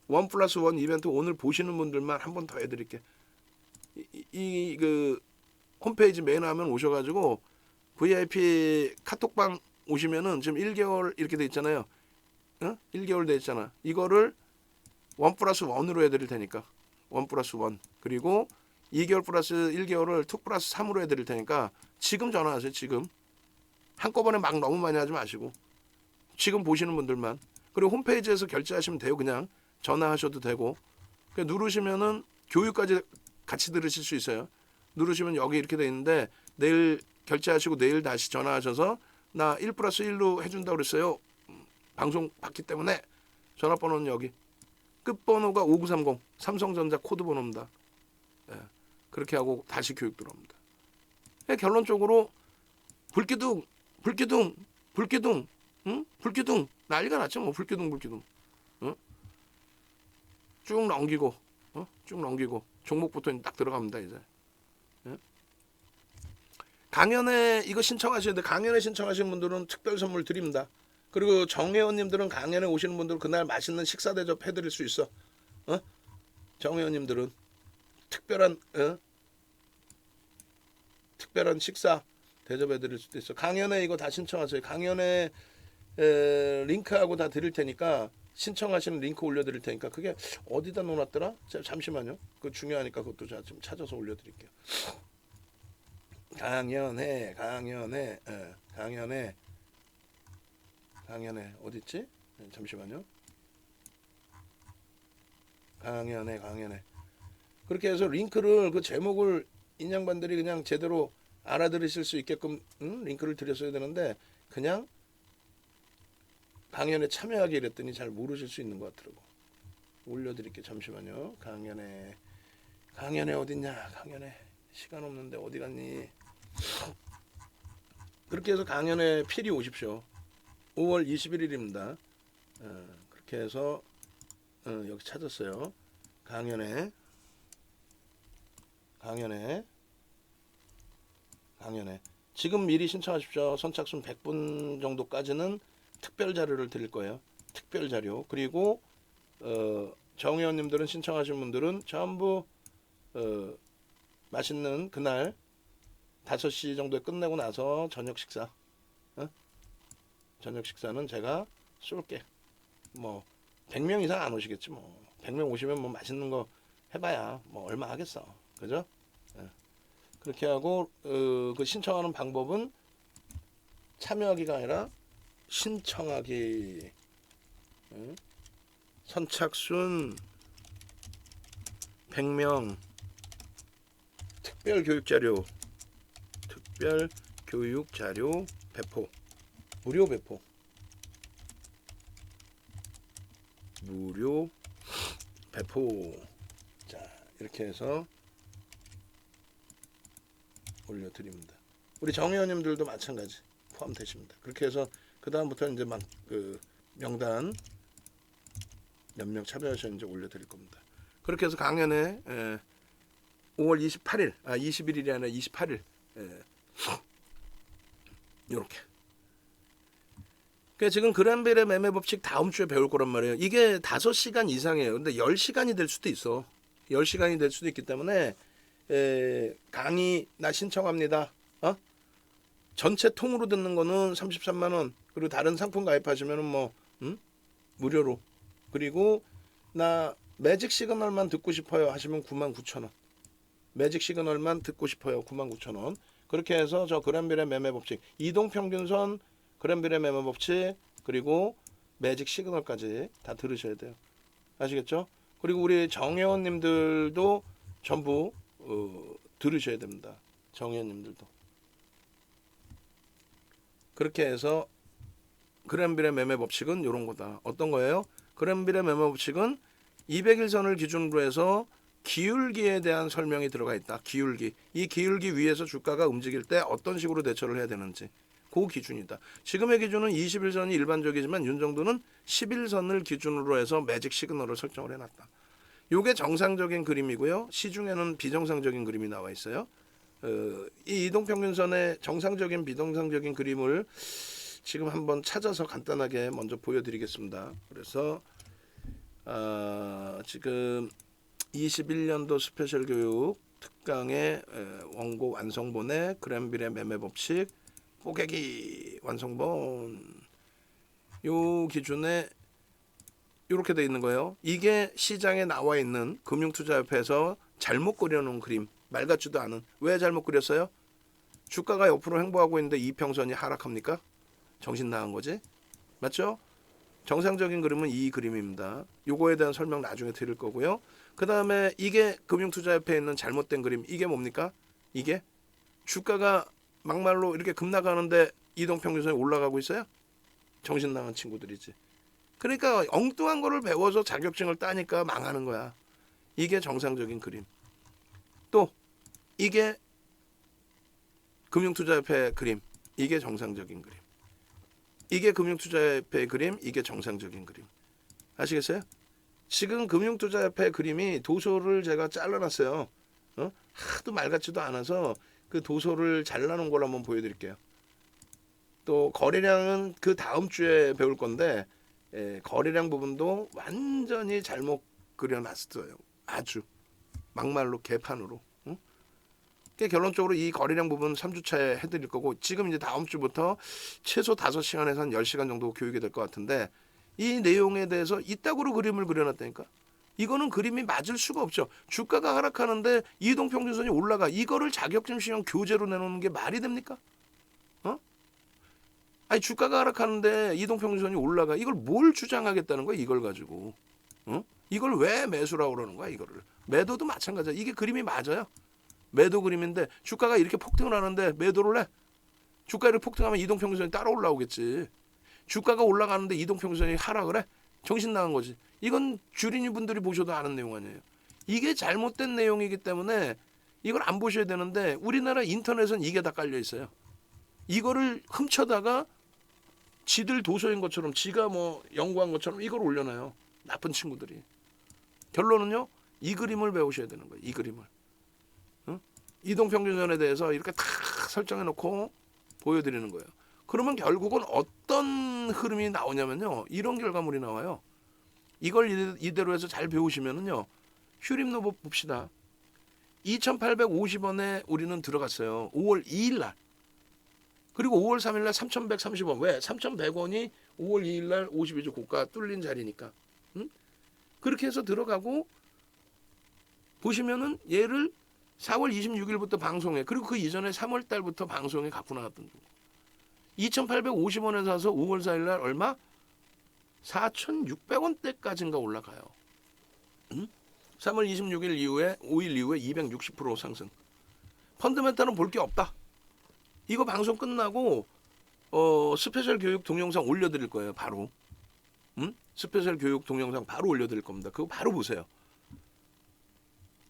1+1 이벤트 오늘 보시는 분들만 한 번 더 해드릴게. 그 홈페이지 메인 화면 오셔가지고 VIP 카톡방 오시면은 지금 1개월 이렇게 돼 있잖아요. 1개월 돼 있잖아. 이거를 1+1으로 해드릴 테니까 1+1 그리고 2개월 플러스 1개월을 2+3으로 해드릴 테니까 지금 전화하세요. 지금 한꺼번에 막 너무 많이 하지 마시고 지금 보시는 분들만. 그리고 홈페이지에서 결제하시면 돼요. 그냥 전화하셔도 되고. 그러니까 누르시면은 교육까지 같이 들으실 수 있어요. 누르시면 여기 이렇게 돼 있는데 내일 결제하시고 내일 다시 전화하셔서 나 1+1로 해준다고 그랬어요. 방송 받기 때문에 전화번호는 여기. 끝번호가 5930 삼성전자 코드 번호입니다. 예, 그렇게 하고 다시 교육 들어옵니다. 결론적으로 불기둥 응? 불기둥 난리가 났죠. 뭐 불기둥 응? 쭉 넘기고 종목부터 딱 들어갑니다. 이제 강연에 이거 신청하셔야 돼. 강연에 신청하시는 분들은 특별 선물 드립니다. 그리고 정회원님들은 강연에 오시는 분들 그날 맛있는 식사 대접 해드릴 수 있어. 정회원님들은 특별한 식사 대접해드릴 수도 있어. 강연에 이거 다 신청하세요. 강연에 링크하고 다 드릴 테니까 신청하시는 링크 올려드릴 테니까 그게 어디다 놓았더라? 잠시만요. 그거 중요하니까 그것도 제가 좀 찾아서 올려드릴게요. 강연회 어딨지? 잠시만요. 강연회 그렇게 해서 링크를 그 제목을 인양반들이 그냥 제대로 알아들으실 수 있게끔 링크를 드렸어야 되는데 그냥 강연에 참여하기 이랬더니 잘 모르실 수 있는 것 같더라고. 올려드릴게요. 잠시만요. 강연회 어딨냐? 강연회 시간 없는데 어디 갔니? 그렇게 해서 강연회 필히 오십시오. 5월 21일입니다. 그렇게 해서 여기 찾았어요. 강연회 강연회. 지금 미리 신청하십시오. 선착순 100분 정도까지는 특별 자료를 드릴 거예요. 특별 자료. 그리고 정 의원님들은 신청하신 분들은 전부 맛있는 그날 5시 정도에 끝내고 나서 저녁 식사. 저녁 식사는 제가 쏠게. 뭐 100명 이상 안 오시겠지 뭐. 100명 오시면 뭐 맛있는 거 해봐야 뭐 얼마 하겠어. 그죠? 그렇게 하고 그 신청하는 방법은 참여하기가 아니라 신청하기. 선착순 100명 특별 교육 자료 배포. 무료 배포. 자, 이렇게 해서 올려드립니다. 우리 정 의원님들도 마찬가지 포함되십니다. 그렇게 해서 그 다음부터는 이제 막 그 명단 몇 명 참여하셨는지 올려드릴 겁니다. 그렇게 해서 강연에 5월 28일, 21일이 아니라 28일 이렇게. 그러니까 지금 그란벨의 매매 법칙 다음 주에 배울 거란 말이에요. 이게 5시간 이상이에요. 근데 10시간이 될 수도 있어. 10시간이 될 수도 있기 때문에 강의 나 신청합니다. 전체 통으로 듣는 거는 33만 원. 그리고 다른 상품 가입하시면은 뭐 무료로. 그리고 나 매직 시그널만 듣고 싶어요 하시면 99,000원. 매직 시그널만 듣고 싶어요 99,000원. 그렇게 해서 저 그란벨의 매매 법칙, 이동평균선, 그란벨의 매매 법칙, 그리고 매직 시그널까지 다 들으셔야 돼요. 아시겠죠? 그리고 우리 정회원님들도 전부 들으셔야 됩니다. 정회원님들도. 그렇게 해서 그란벨의 매매 법칙은 이런 거다. 어떤 거예요? 그란벨의 매매 법칙은 200일선을 기준으로 해서 기울기에 대한 설명이 들어가 있다. 기울기. 이 기울기 위에서 주가가 움직일 때 어떤 식으로 대처를 해야 되는지. 그 기준이다. 지금의 기준은 21선이 일반적이지만 윤정도는 11선을 기준으로 해서 매직 시그널을 설정을 해놨다. 이게 정상적인 그림이고요. 시중에는 비정상적인 그림이 나와 있어요. 이 이동평균선의 정상적인 비정상적인 그림을 지금 한번 찾아서 간단하게 먼저 보여드리겠습니다. 그래서 지금 21년도 스페셜 교육 특강의 원고 완성본의 그란벨의 매매 법칙 뽀개기 완성본 요 기준에 이렇게 돼 있는 거예요. 이게 시장에 나와 있는 금융투자협회에서 잘못 그려놓은 그림. 말 같지도 않은. 왜 잘못 그렸어요? 주가가 옆으로 행보하고 있는데 이평선이 하락합니까? 정신 나간 거지? 맞죠? 정상적인 그림은 이 그림입니다. 요거에 대한 설명 나중에 드릴 거고요. 그 다음에 이게 금융투자협회에 있는 잘못된 그림. 이게 뭡니까? 이게 주가가 막말로 이렇게 급락하는데 이동평균선이 올라가고 있어요? 정신 나간 친구들이지. 그러니까 엉뚱한 거를 배워서 자격증을 따니까 망하는 거야. 이게 정상적인 그림. 또 이게 금융투자협회 그림. 이게 정상적인 그림. 이게 금융투자협회 그림. 이게 정상적인 그림. 아시겠어요? 지금 금융투자협회 그림이 도소를 제가 잘라놨어요. 하도 말 같지도 않아서 그 도소를 잘라놓은 걸 한번 보여드릴게요. 또 거래량은 그 다음 주에 배울 건데 거래량 부분도 완전히 잘못 그려놨어요. 아주 막말로 개판으로. 결론적으로 이 거래량 부분 3주차에 해드릴 거고 지금 이제 다음 주부터 최소 5시간에서 한 10시간 정도 교육이 될 것 같은데 이 내용에 대해서 이따구로 그림을 그려놨다니까. 이거는 그림이 맞을 수가 없죠. 주가가 하락하는데 이동평균선이 올라가. 이거를 자격증 시험 교재로 내놓는 게 말이 됩니까? 아니 주가가 하락하는데 이동평균선이 올라가. 이걸 뭘 주장하겠다는 거야 이걸 가지고. 이걸 왜 매수라고 그러는 거야 이거를. 매도도 마찬가지야. 이게 그림이 맞아요. 매도 그림인데 주가가 이렇게 폭등을 하는데 매도를 해. 주가를 폭등하면 이동평균선이 따라 올라오겠지. 주가가 올라가는데 이동평균선이 하락을 해. 정신 나간 거지. 이건 주린이 분들이 보셔도 아는 내용 아니에요. 이게 잘못된 내용이기 때문에 이걸 안 보셔야 되는데 우리나라 인터넷은 이게 다 깔려 있어요. 이거를 훔쳐다가 지들 도서인 것처럼 지가 뭐 연구한 것처럼 이걸 올려놔요. 나쁜 친구들이. 결론은요. 이 그림을 배우셔야 되는 거예요. 이 그림을. 이동평균선에 대해서 이렇게 탁 설정해 놓고 보여드리는 거예요. 그러면 결국은 어떤 흐름이 나오냐면요. 이런 결과물이 나와요. 이걸 이대로 해서 잘 배우시면은요. 휴림노 봅시다. 2,850원에 우리는 들어갔어요. 5월 2일 날. 그리고 5월 3일 날 3,130원. 왜? 3,100원이 5월 2일 날 52주 고가 뚫린 자리니까. 응? 그렇게 해서 들어가고 보시면은 얘를 4월 26일부터 방송에 그리고 그 이전에 3월 달부터 방송에 갖고 나갔던 거. 2,850원에 사서 5월 4일 날 얼마? 4,600원대까지인가 올라가요. 응? 3월 26일 이후에 5일 이후에 260% 상승. 펀드멘탈은 볼 게 없다. 이거 방송 끝나고 스페셜 교육 동영상 올려드릴 거예요. 바로. 응? 스페셜 교육 동영상 바로 올려드릴 겁니다. 그거 바로 보세요.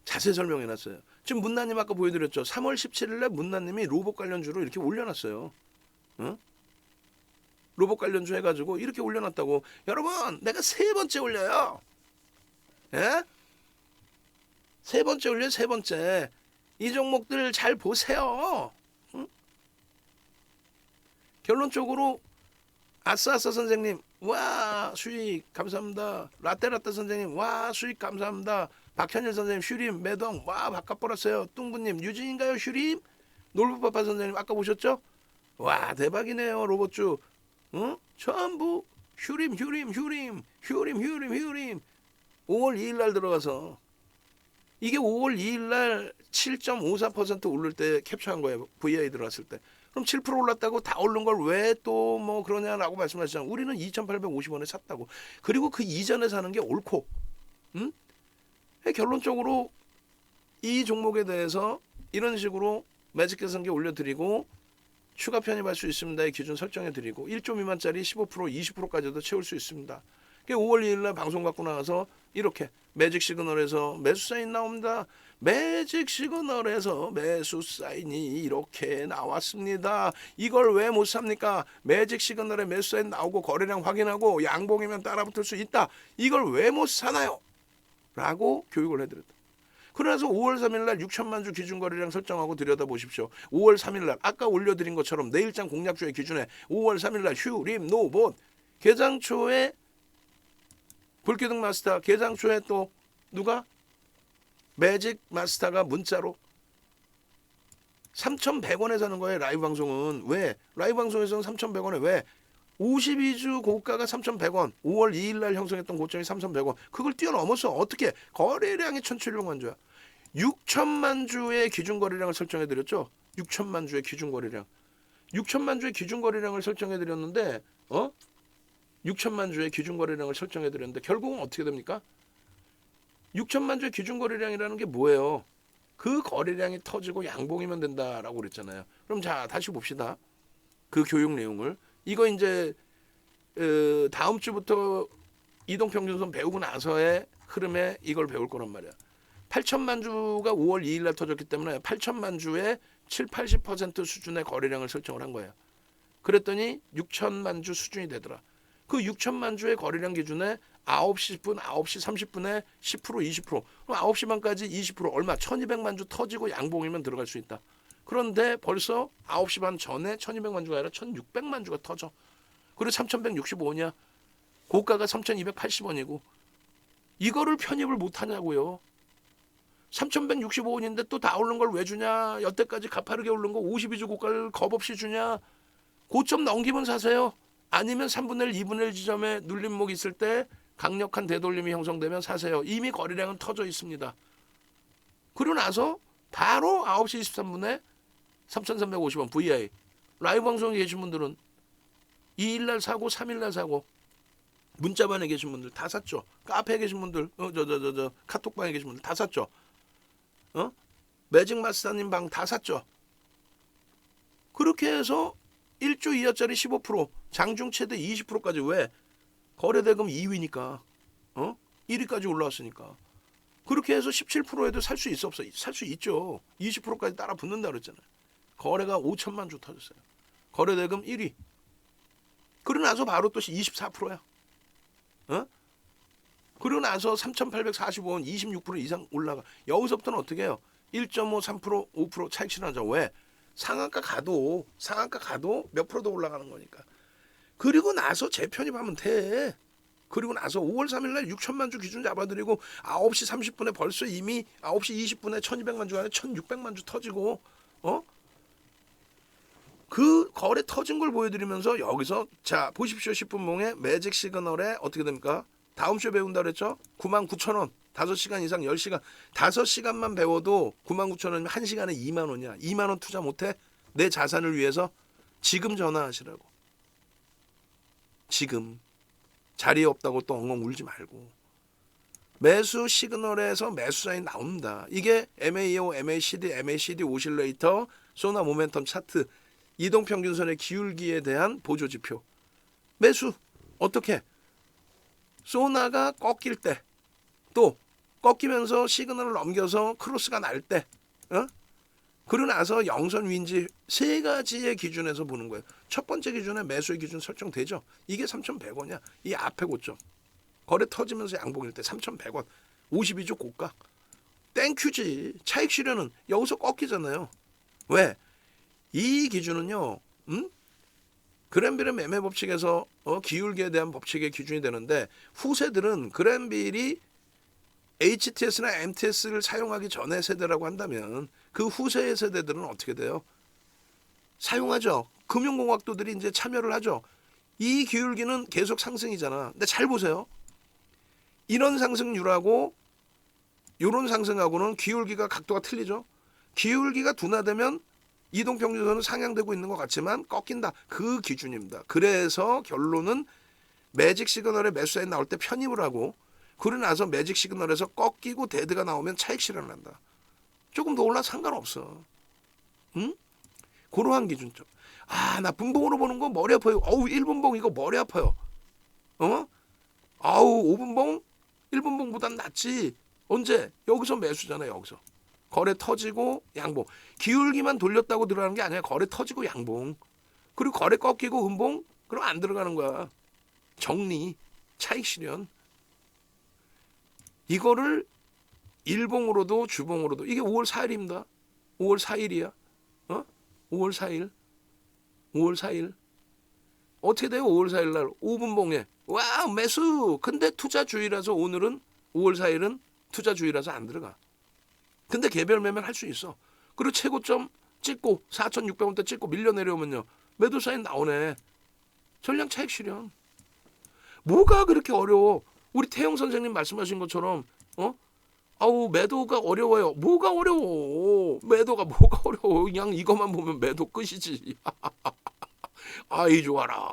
자세히 설명해놨어요. 지금 문나님 아까 보여드렸죠. 3월 17일에 문나님이 로봇 관련주로 이렇게 올려놨어요. 응? 로봇 관련주 해가지고 이렇게 올려놨다고. 여러분 내가 세 번째 올려요. 예? 세 번째 올려요. 세 번째. 이 종목들 잘 보세요. 응? 결론적으로 아싸아싸 선생님 와 수익 감사합니다. 라떼라떼 선생님 와 수익 감사합니다. 박현일 선생님 슈림 매동 와 바깥 벌었어요. 뚱구님 유진인가요 슈림? 놀부파파 선생님 아까 보셨죠? 와 대박이네요 로봇주. 응? 전부 휴림 5월 2일 날 들어가서 이게 5월 2일 날 7.54% 오를 때 캡처한 거예요. VI 들어갔을 때. 그럼 7% 올랐다고 다 오른 걸 왜 또 뭐 그러냐라고 말씀하시잖아요. 우리는 2,850원에 샀다고. 그리고 그 이전에 사는 게 옳고. 응? 결론적으로 이 종목에 대해서 이런 식으로 매직 계산기 올려드리고 추가 편입할 수 있습니다의 기준 설정해드리고 1조 미만짜리 15% 20%까지도 채울 수 있습니다. 5월 2일 날 방송 갖고 나와서 이렇게 매직 시그널에서 매수 사인 나옵니다. 매직 시그널에서 매수 사인이 이렇게 나왔습니다. 이걸 왜 못 삽니까? 매직 시그널에 매수 사인 나오고 거래량 확인하고 양봉이면 따라붙을 수 있다. 이걸 왜 못 사나요? 라고 교육을 해드렸다. 그래서 5월 3일 날 6천만 주 기준 거래량 설정하고 들여다보십시오. 5월 3일 날 아까 올려드린 것처럼 내일장 공략주의 기준에 5월 3일 날 휴림 노봇 개장초에 불기둥 마스터 개장초에 또 누가? 매직 마스터가 문자로 3,100원에 사는 거예요. 라이브 방송은. 왜? 라이브 방송에서는 3,100원에 왜? 52주 고가가 3,100원. 5월 2일 날 형성했던 고점이 3,100원. 그걸 뛰어넘어서 어떻게? 거래량이 1,700만 주야. 6천만 주의 기준 거래량을 설정해 드렸죠. 6천만 주의 기준 거래량. 6천만 주의 기준 거래량을 설정해 드렸는데 6천만 주의 기준 거래량을 설정해 드렸는데 결국은 어떻게 됩니까? 6천만 주의 기준 거래량이라는 게 뭐예요? 그 거래량이 터지고 양봉이면 된다라고 그랬잖아요. 그럼 자 다시 봅시다. 그 교육 내용을. 이거 이제 다음 주부터 이동평균선 배우고 나서의 흐름에 이걸 배울 거란 말이야. 8천만 주가 5월 2일 날 터졌기 때문에 8천만 주의 7, 80% 수준의 거래량을 설정을 한 거예요. 그랬더니 6천만 주 수준이 되더라. 그 6천만 주의 거래량 기준에 9시 10분, 9시 30분에 10%, 20%. 그럼 9시 반까지 20% 얼마? 1200만 주 터지고 양봉이면 들어갈 수 있다. 그런데 벌써 9시 반 전에 1200만 주가 아니라 1600만 주가 터져. 그리고 3165원이야. 고가가 3280원이고. 이거를 편입을 못하냐고요. 3165원인데 또 다 오른 걸 왜 주냐. 여태까지 가파르게 오른 거 52주 고가를 겁없이 주냐. 고점 넘기면 사세요. 아니면 3분의 1, 2분의 1 지점에 눌림목 있을 때 강력한 되돌림이 형성되면 사세요. 이미 거래량은 터져 있습니다. 그리고 나서 바로 9시 23분에 3,350원 VI. 라이브 방송에 계신 분들은 2일날 사고 3일날 사고 문자방에 계신 분들 다 샀죠. 카페에 계신 분들 카톡방에 계신 분들 다 샀죠. 매직 마스터님 방 다 샀죠. 그렇게 해서 1조 이하짜리 15% 장중 최대 20%까지 왜? 거래대금 2위니까 1위까지 올라왔으니까. 그렇게 해서 17%에도 살 수 있어 없어? 살 수 있죠. 20%까지 따라 붙는다 그랬잖아요. 거래가 5천만 주 터졌어요. 거래대금 1위. 그러고 나서 바로 또 24%야. 그러고 나서 3,845원 26% 이상 올라가. 여기서부터는 어떻게 해요? 1.5, 3%, 5% 차익 실현하죠. 왜? 상한가 가도 몇 프로 더 올라가는 거니까. 그리고 나서 재편입하면 돼. 그리고 나서 5월 3일 날 6천만 주 기준 잡아드리고 9시 30분에 벌써 이미 9시 20분에 1200만 주 안에 1600만 주 터지고 그 거래 터진 걸 보여드리면서 여기서 자 보십시오. 10분봉에 매직 시그널에 어떻게 됩니까? 다음 주에 배운다 그랬죠? 99,000원 5시간 이상 10시간 5시간만 배워도 99,000원이면 1시간에 2만 원이야. 2만 원 투자 못해? 내 자산을 위해서 지금 전화하시라고. 지금 자리 없다고 또 엉엉 울지 말고. 매수 시그널에서 매수 사인 나옵니다. 이게 MAO, MACD 오실레이터, 소나 모멘텀 차트, 이동평균선의 기울기에 대한 보조지표. 매수 어떻게? 소나가 꺾일 때, 또 꺾이면서 시그널을 넘겨서 크로스가 날 때, 그러고 나서 영선 윈지 세 가지의 기준에서 보는 거예요. 첫 번째 기준에 매수의 기준 설정되죠. 이게 3,100원이야. 이 앞에 고점. 거래 터지면서 양봉일 때 3,100원. 52주 고가. 땡큐지. 차익 실현은 여기서 꺾이잖아요. 왜? 이 기준은요. 그랜빌의 매매 법칙에서 기울기에 대한 법칙의 기준이 되는데 후세들은 그랜빌이 HTS나 MTS를 사용하기 전의 세대라고 한다면 그 후세의 세대들은 어떻게 돼요? 사용하죠. 금융공학도들이 이제 참여를 하죠. 이 기울기는 계속 상승이잖아. 근데 잘 보세요. 이런 상승률하고 이런 상승하고는 기울기가 각도가 틀리죠. 기울기가 둔화되면 이동평균선은 상향되고 있는 것 같지만 꺾인다. 그 기준입니다. 그래서 결론은 매직 시그널에 매수 사인 나올 때 편입을 하고 그러고 나서 매직 시그널에서 꺾이고 데드가 나오면 차익 실현을 한다. 조금 더 올라 상관없어. 응? 그러한 기준점. 나 분봉으로 보는 거 머리 아파요. 1분봉 이거 머리 아파요. 5분봉 1분봉보단 낫지. 언제? 여기서 매수잖아. 여기서. 거래 터지고 양봉. 기울기만 돌렸다고 들어가는 게 아니야. 거래 터지고 양봉. 그리고 거래 꺾이고 음봉. 그럼 안 들어가는 거야. 정리. 차익 실현. 이거를 일봉으로도 주봉으로도 이게 5월 4일입니다. 5월 4일이야. 5월 4일. 5월 4일. 어떻게 돼요? 5월 4일 날 5분봉에. 와 매수. 근데 투자주의라서 오늘은 5월 4일은 투자주의라서 안 들어가. 근데 개별 매매를 할 수 있어. 그리고 최고점 찍고 4,600원대 찍고 밀려 내려오면요. 매도 사인 나오네. 전량 차익 실현. 뭐가 그렇게 어려워? 우리 태영 선생님 말씀하신 것처럼 매도가 어려워요. 뭐가 어려워? 매도가 뭐가 어려워? 그냥 이것만 보면 매도 끝이지. 아이 좋아라.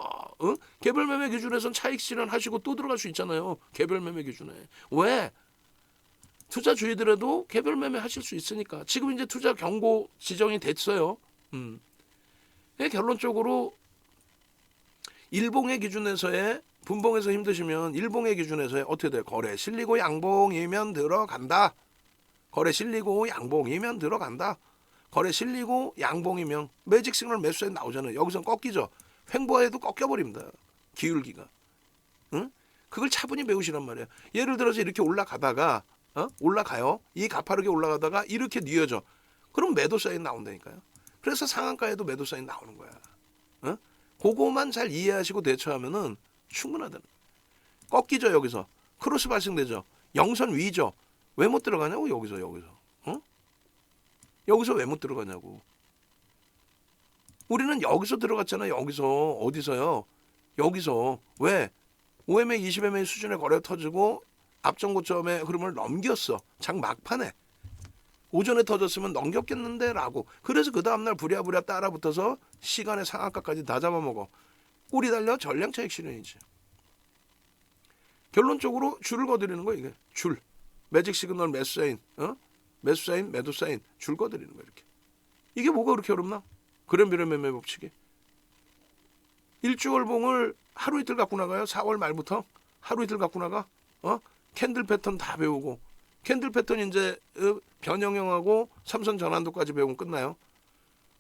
개별 매매 기준에선 차익 실현하시고 또 들어갈 수 있잖아요. 개별 매매 기준에. 왜? 투자주의들에도 개별 매매 하실 수 있으니까. 지금 이제 투자 경고 지정이 됐어요. 결론적으로 일봉의 기준에서의 분봉에서 힘드시면 일봉의 기준에서의 어떻게 돼요? 거래 실리고 양봉이면 들어간다. 거래 실리고 양봉이면 들어간다. 거래 실리고 양봉이면 매직 시그널 매수에 나오잖아요. 여기선 꺾이죠. 횡보해도 꺾여버립니다. 기울기가. 그걸 차분히 배우시란 말이에요. 예를 들어서 이렇게 올라가다가 올라가요. 이 가파르게 올라가다가 이렇게 뉘어져. 그럼 매도 사인 나온다니까요. 그래서 상한가에도 매도 사인 나오는 거야. 그거만 잘 이해하시고 대처하면은 충분하다는. 꺾이죠 여기서. 크로스 발생되죠. 영선 위죠. 왜 못 들어가냐고 여기서. 여기서 왜 못 들어가냐고. 우리는 여기서 들어갔잖아요. 여기서. 어디서요? 여기서. 왜? 5MA, 20MA 수준의 거래 터지고 앞전 고점의 흐름을 넘겼어. 장 막판에. 오전에 터졌으면 넘겼겠는데 라고. 그래서 그 다음날 부랴부랴 따라붙어서 시간의 상한가까지 다 잡아먹어. 꼬리 달려 전량 차익 실현이지. 결론적으로 줄을 거드리는 거야 이게. 줄. 매직 시그널 매수 사인. 매수 사인 매도 사인. 줄 거드리는 거야 이렇게. 이게 뭐가 그렇게 어렵나? 그랜빌의 매매 법칙이. 일주월봉을 하루 이틀 갖고 나가요. 4월 말부터 하루 이틀 갖고 나가. 캔들 패턴 다 배우고. 캔들 패턴 이제 변형형하고 삼선 전환도까지 배우면 끝나요.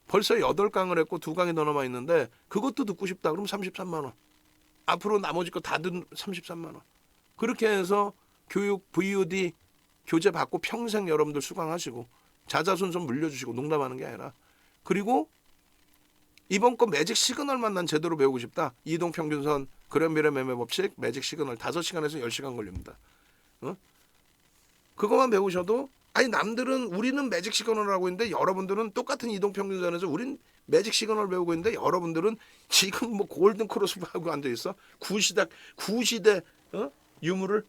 벌써 8강을 했고 2강이 더 남아 있는데 그것도 듣고 싶다. 그럼 33만 원. 앞으로 나머지 거 다 듣는 33만 원. 그렇게 해서 교육 VOD 교재 받고 평생 여러분들 수강하시고 자자손손 물려주시고, 농담하는 게 아니라. 그리고 이번 거 매직 시그널만 난 제대로 배우고 싶다. 이동평균선, 그랜비례 매매 법칙, 매직 시그널 5시간에서 10시간 걸립니다. 그것만 배우셔도, 아니 남들은 우리는 매직 시그널을 하고 있는데 여러분들은 똑같은 이동평균선에서 우린 매직 시그널 배우고 있는데 여러분들은 지금 뭐 골든 크로스 하고 앉아 있어? 구시대 유물을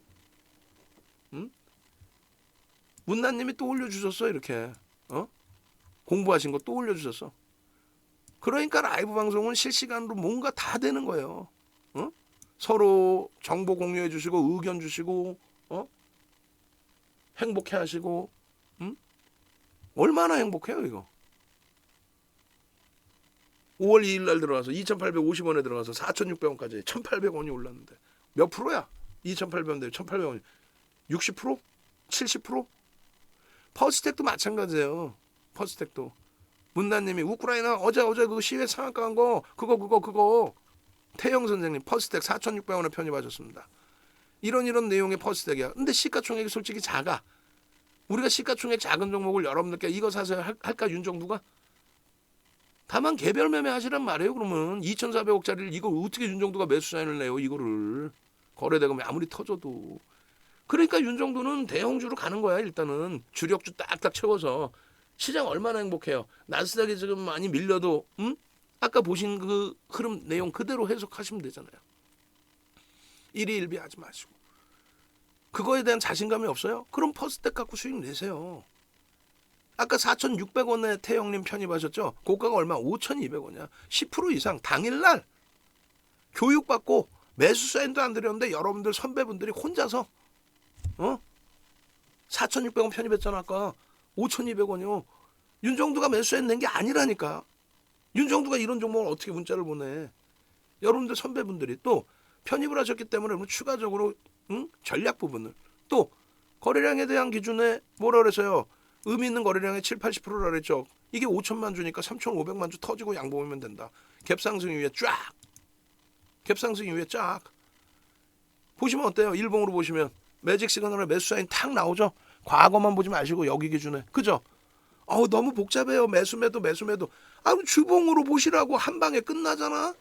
문나님이 또 올려주셨어. 이렇게 공부하신 거 또 올려주셨어. 그러니까 라이브 방송은 실시간으로 뭔가 다 되는 거예요. 서로 정보 공유해 주시고 의견 주시고 행복해 하시고 얼마나 행복해요 이거. 5월 2일 날 들어가서 2,850원에 들어가서 4,600원까지 1,800원이 올랐는데 몇 프로야? 2,800원인데 1,800원 60%? 70%? 퍼스텍도 마찬가지예요. 퍼스텍도 문나님이 우크라이나 어제 그 시외 상한가 한 거 그거 태영 선생님 퍼스텍 4,600원에 편입하셨습니다. 이런 내용의 퍼스텍이야. 근데 시가총액이 솔직히 작아. 우리가 시가총액 작은 종목을 여러분들께 이거 사세요 할까 윤정두가? 다만 개별 매매 하시란 말이에요. 그러면 2,400억짜리를 이거 어떻게 윤정두가 매수 사인을 내요 이거를. 거래대금이 아무리 터져도. 그러니까 윤정두는 대형주로 가는 거야. 일단은 주력주 딱딱 채워서. 시장 얼마나 행복해요. 나스닥이 지금 많이 밀려도 아까 보신 그 흐름 내용 그대로 해석하시면 되잖아요. 일희일비 하지 마시고. 그거에 대한 자신감이 없어요? 그럼 퍼스텍 갖고 수익 내세요. 아까 4,600원에 태영님 편입하셨죠? 고가가 얼마? 5,200원이야. 10% 이상 당일날 교육받고 매수 사인도 안 드렸는데 여러분들 선배분들이 혼자서 4,600원 편입했잖아. 아까 5,200원이요. 윤정두가 매수 사인 낸 게 아니라니까. 윤정두가 이런 종목을 어떻게 문자를 보내. 여러분들 선배분들이 또 편입을 하셨기 때문에 추가적으로 전략 부분을 또 거래량에 대한 기준에 뭐라 그랬어요. 의미 있는 거래량의 7, 80%라 그랬죠. 이게 5천만 주니까 3,500만 주 터지고 양보하면 된다. 갭상승 이후에 쫙. 갭상승 이후에 쫙. 보시면 어때요? 일봉으로 보시면 매직 시그널에 매수 사인 탁 나오죠. 과거만 보지 마시고 여기 기준에. 그죠? 너무 복잡해요. 매수매도. 주봉으로 보시라고 한 방에 끝나잖아.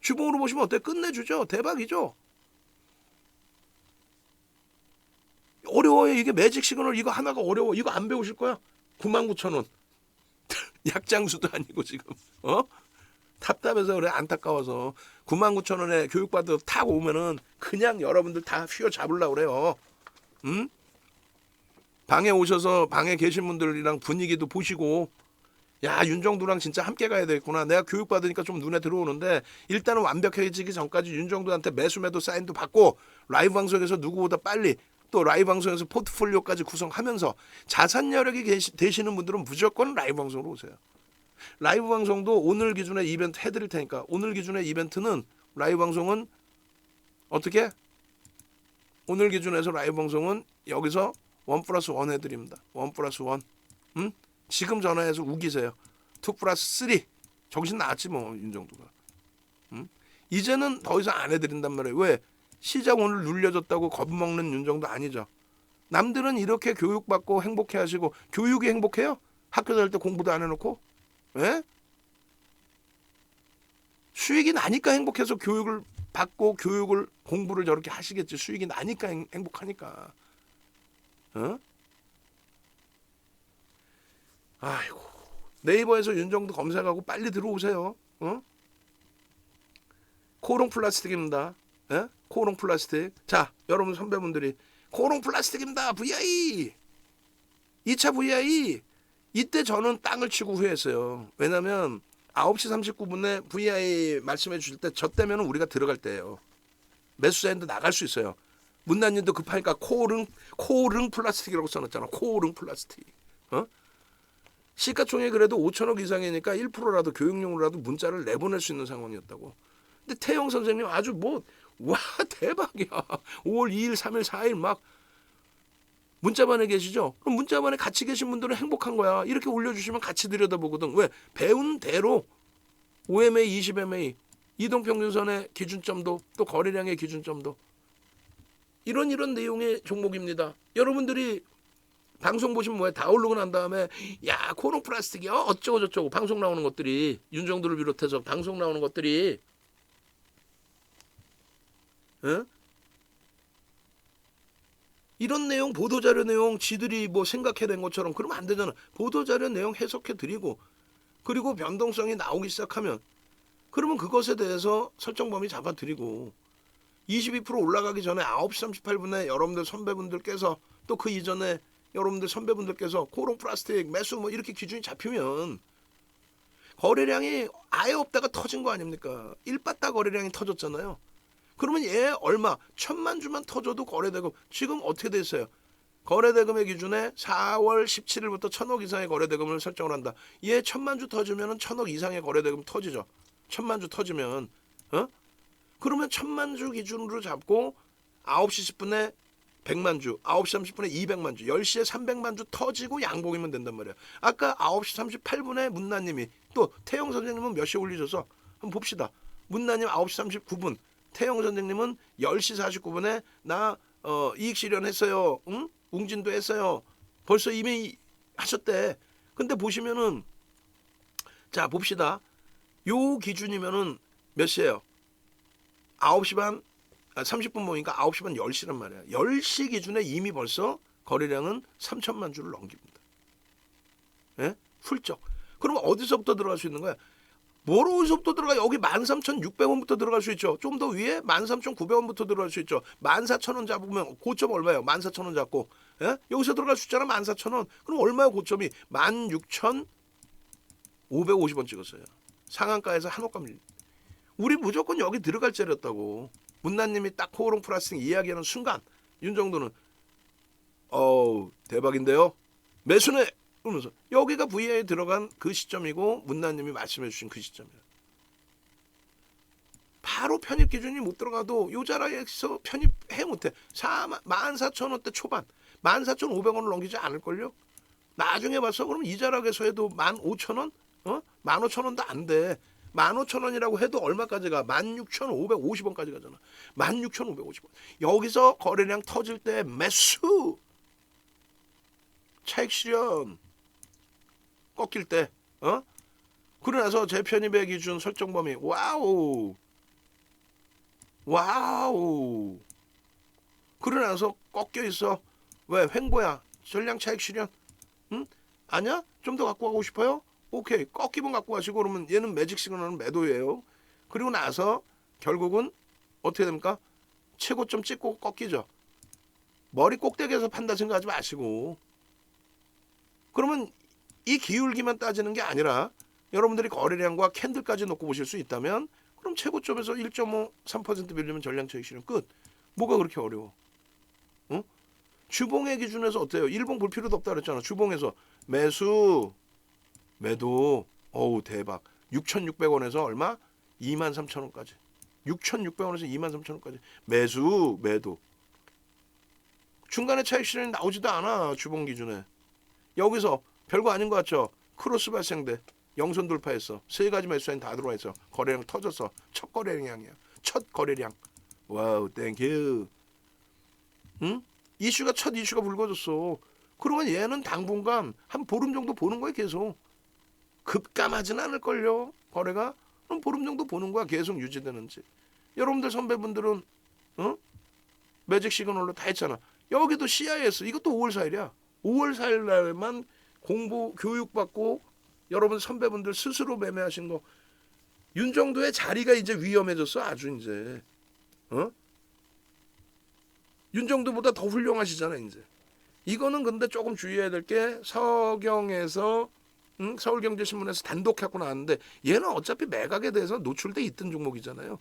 주봉으로 보시면 어때? 끝내주죠. 대박이죠. 어려워요. 이게 매직 시그널 이거 하나가 어려워. 이거 안 배우실 거야? 99,000원. 약장수도 아니고 지금. 답답해서 그래. 안타까워서. 99,000원에 교육받아 타고 오면은 그냥 여러분들 다 휘어잡으려고 그래요. 방에 오셔서 방에 계신 분들이랑 분위기도 보시고 야 윤정두랑 진짜 함께 가야 되겠구나. 내가 교육받으니까 좀 눈에 들어오는데 일단은 완벽해지기 전까지 윤정두한테 매수매도 사인도 받고 라이브 방송에서 누구보다 빨리 또 라이브 방송에서 포트폴리오까지 구성하면서 자산 여력이 되시는 분들은 무조건 라이브 방송으로 오세요. 라이브 방송도 오늘 기준에 이벤트 해드릴 테니까 오늘 기준에 이벤트는 라이브 방송은 어떻게? 오늘 기준에서 라이브 방송은 여기서 1+1 해드립니다. 1+1. 지금 전화해서 우기세요. 2+3. 정신 나갔지 뭐 윤정두가. 이제는 더 이상 안 해드린단 말이에요. 왜? 시장 오늘 눌려졌다고 겁먹는 윤정도 아니죠. 남들은 이렇게 교육받고 행복해 하시고 교육이 행복해요? 학교 다닐 때 공부도 안 해놓고? 예? 수익이 나니까 행복해서 교육을 받고 공부를 저렇게 하시겠지. 수익이 나니까 행복하니까. 아이고 네이버에서 윤정두 검색하고 빨리 들어오세요. 코롱 플라스틱입니다. 예? 코롱 플라스틱. 자 여러분 선배분들이 코롱 플라스틱입니다. VI 2차 VI 이때 저는 땅을 치고 후회했어요. 왜냐면 9시 39분에 VI 말씀해 주실 때 저 때면 우리가 들어갈 때예요. 매수자인도 나갈 수 있어요. 문난님도 급하니까 코릉 플라스틱이라고 써놨잖아. 코릉 플라스틱. 시가총액 그래도 5천억 이상이니까 1%라도 교육용으로라도 문자를 내보낼 수 있는 상황이었다고. 근데 태영 선생님 아주 와 대박이야. 5월 2일, 3일, 4일 막 문자반에 계시죠? 그럼 문자반에 같이 계신 분들은 행복한 거야. 이렇게 올려주시면 같이 들여다보거든. 왜? 배운 대로 OMA, 20MA, 이동평균선의 기준점도 또 거래량의 기준점도 이런 내용의 종목입니다. 여러분들이 방송 보시면 뭐야, 다 오르고 난 다음에 야 코롱 플라스틱이요 어쩌고 저쩌고 방송 나오는 것들이, 윤정도를 비롯해서 방송 나오는 것들이, 어? 이런 내용, 보도자료 내용 지들이 뭐 생각해낸 것처럼 그러면 안 되잖아. 보도자료 내용 해석해 드리고, 그리고 변동성이 나오기 시작하면 그러면 그것에 대해서 설정 범위 잡아 드리고, 22% 올라가기 전에 9시 38분에 여러분들 선배분들께서, 또 그 이전에 여러분들 선배분들께서 코롱 플라스틱 매수 뭐 이렇게 기준이 잡히면 거래량이 아예 없다가 터진 거 아닙니까? 1바따 거래량이 터졌잖아요. 그러면 얘 얼마, 1,000만 주만 터져도 거래대금 지금 어떻게 됐어요? 거래대금의 기준에 4월 17일부터 1,000억 이상의 거래대금을 설정을 한다. 얘 1,000만 주 터지면 1,000억 이상의 거래대금 터지죠. 1,000만 주 터지면, 그러면 1,000만 주 기준으로 잡고 9시 10분에 100만 주, 9시 30분에 200만 주, 10시에 300만 주 터지고 양봉이면 된단 말이야. 아까 9시 38분에 문나님이, 또 태영 선생님은 몇 시에 올리셔서 한번 봅시다. 문나님 9시 39분, 태영 선생님은 10시 49분에 나 이익 실현했어요. 응? 웅진도 했어요. 벌써 이미 하셨대. 근데 보시면은, 자 봅시다. 요 기준이면은 몇 시예요? 9시 반 30분 모이니까 9시 반 10시란 말이야. 10시 기준에 이미 벌써 거래량은 3천만 주를 넘깁니다. 예? 훌쩍. 그럼 어디서부터 들어갈 수 있는 거야? 어디서부터 들어가? 여기 13,600원부터 들어갈 수 있죠. 좀 더 위에 13,900원부터 들어갈 수 있죠. 14,000원 잡으면 고점 얼마예요? 14,000원 잡고, 예? 여기서 들어갈 수 있잖아. 14,000원. 그럼 얼마예요 고점이? 16,550원 찍었어요. 상한가에서 한옥감. 우리 무조건 여기 들어갈 자리였다고. 문나님이 딱 코오롱 플라스틱 이야기하는 순간 윤정도는 대박인데요. 매수네. 그러면서 여기가 VI에 들어간 그 시점이고, 문나님이 말씀해 주신 그 시점이에요. 바로 편입 기준이 못 들어가도 요 자리에서 편입해 못해. 14,000원대 초반, 14,500원을 넘기지 않을걸요. 나중에 봐서 그럼 이 자락에서 해도 15,000원? 15,000원도 안 돼. 15,000원이라고 해도 얼마까지 가? 16,550원까지 가잖아. 16,550원. 여기서 거래량 터질 때 매수. 차익 실현. 꺾일 때, 그러나서 재편입의 기준 설정 범위, 와우. 그러나서 꺾여 있어. 왜? 횡보야. 전량 차익 실현. 응? 아니야? 좀 더 갖고 가고 싶어요? 오케이. 꺾이면 갖고 가시고, 그러면 얘는 매직 시그널은 매도예요. 그리고 나서 결국은 어떻게 됩니까? 최고점 찍고 꺾이죠. 머리 꼭대기에서 판다 생각하지 마시고. 그러면 이 기울기만 따지는 게 아니라 여러분들이 거래량과 캔들까지 놓고 보실 수 있다면, 그럼 최고점에서 1.5, 3% 밀리면 전량 차익 실현 끝. 뭐가 그렇게 어려워? 주봉의 기준에서 어때요? 일봉 볼 필요도 없다 그랬잖아. 주봉에서 매수, 매도, 어우 대박. 6,600원에서 얼마? 23,000원까지. 6,600원에서 23,000원까지. 매수, 매도. 중간에 차익 실현이 나오지도 않아. 주봉 기준에. 여기서 별거 아닌 것 같죠? 크로스 발생돼. 영선 돌파했어. 세 가지 매수사인 다 들어와 있어. 거래량 터졌어. 첫 거래량이야. 첫 거래량. 와우, 땡큐. 응? 이슈가 첫 이슈가 불거졌어. 그러면 얘는 당분간 한 보름 정도 보는 거야 계속. 급감하진 않을걸요. 거래가. 그럼 보름 정도 보는 거야. 계속 유지되는지. 여러분들 선배분들은 매직 시그널로 다 했잖아. 여기도 CIS. 이것도 5월 4일이야. 5월 4일 날만 공부 교육받고 여러분 선배분들 스스로 매매하신 거. 윤정도의 자리가 이제 위험해졌어. 아주 이제. 윤정도보다 더 훌륭하시잖아 이제. 이거는 근데 조금 주의해야 될 게, 서경에서 서울경제신문에서 단독 갖고 나왔는데, 얘는 어차피 매각에 대해서 노출돼 있던 종목이잖아요.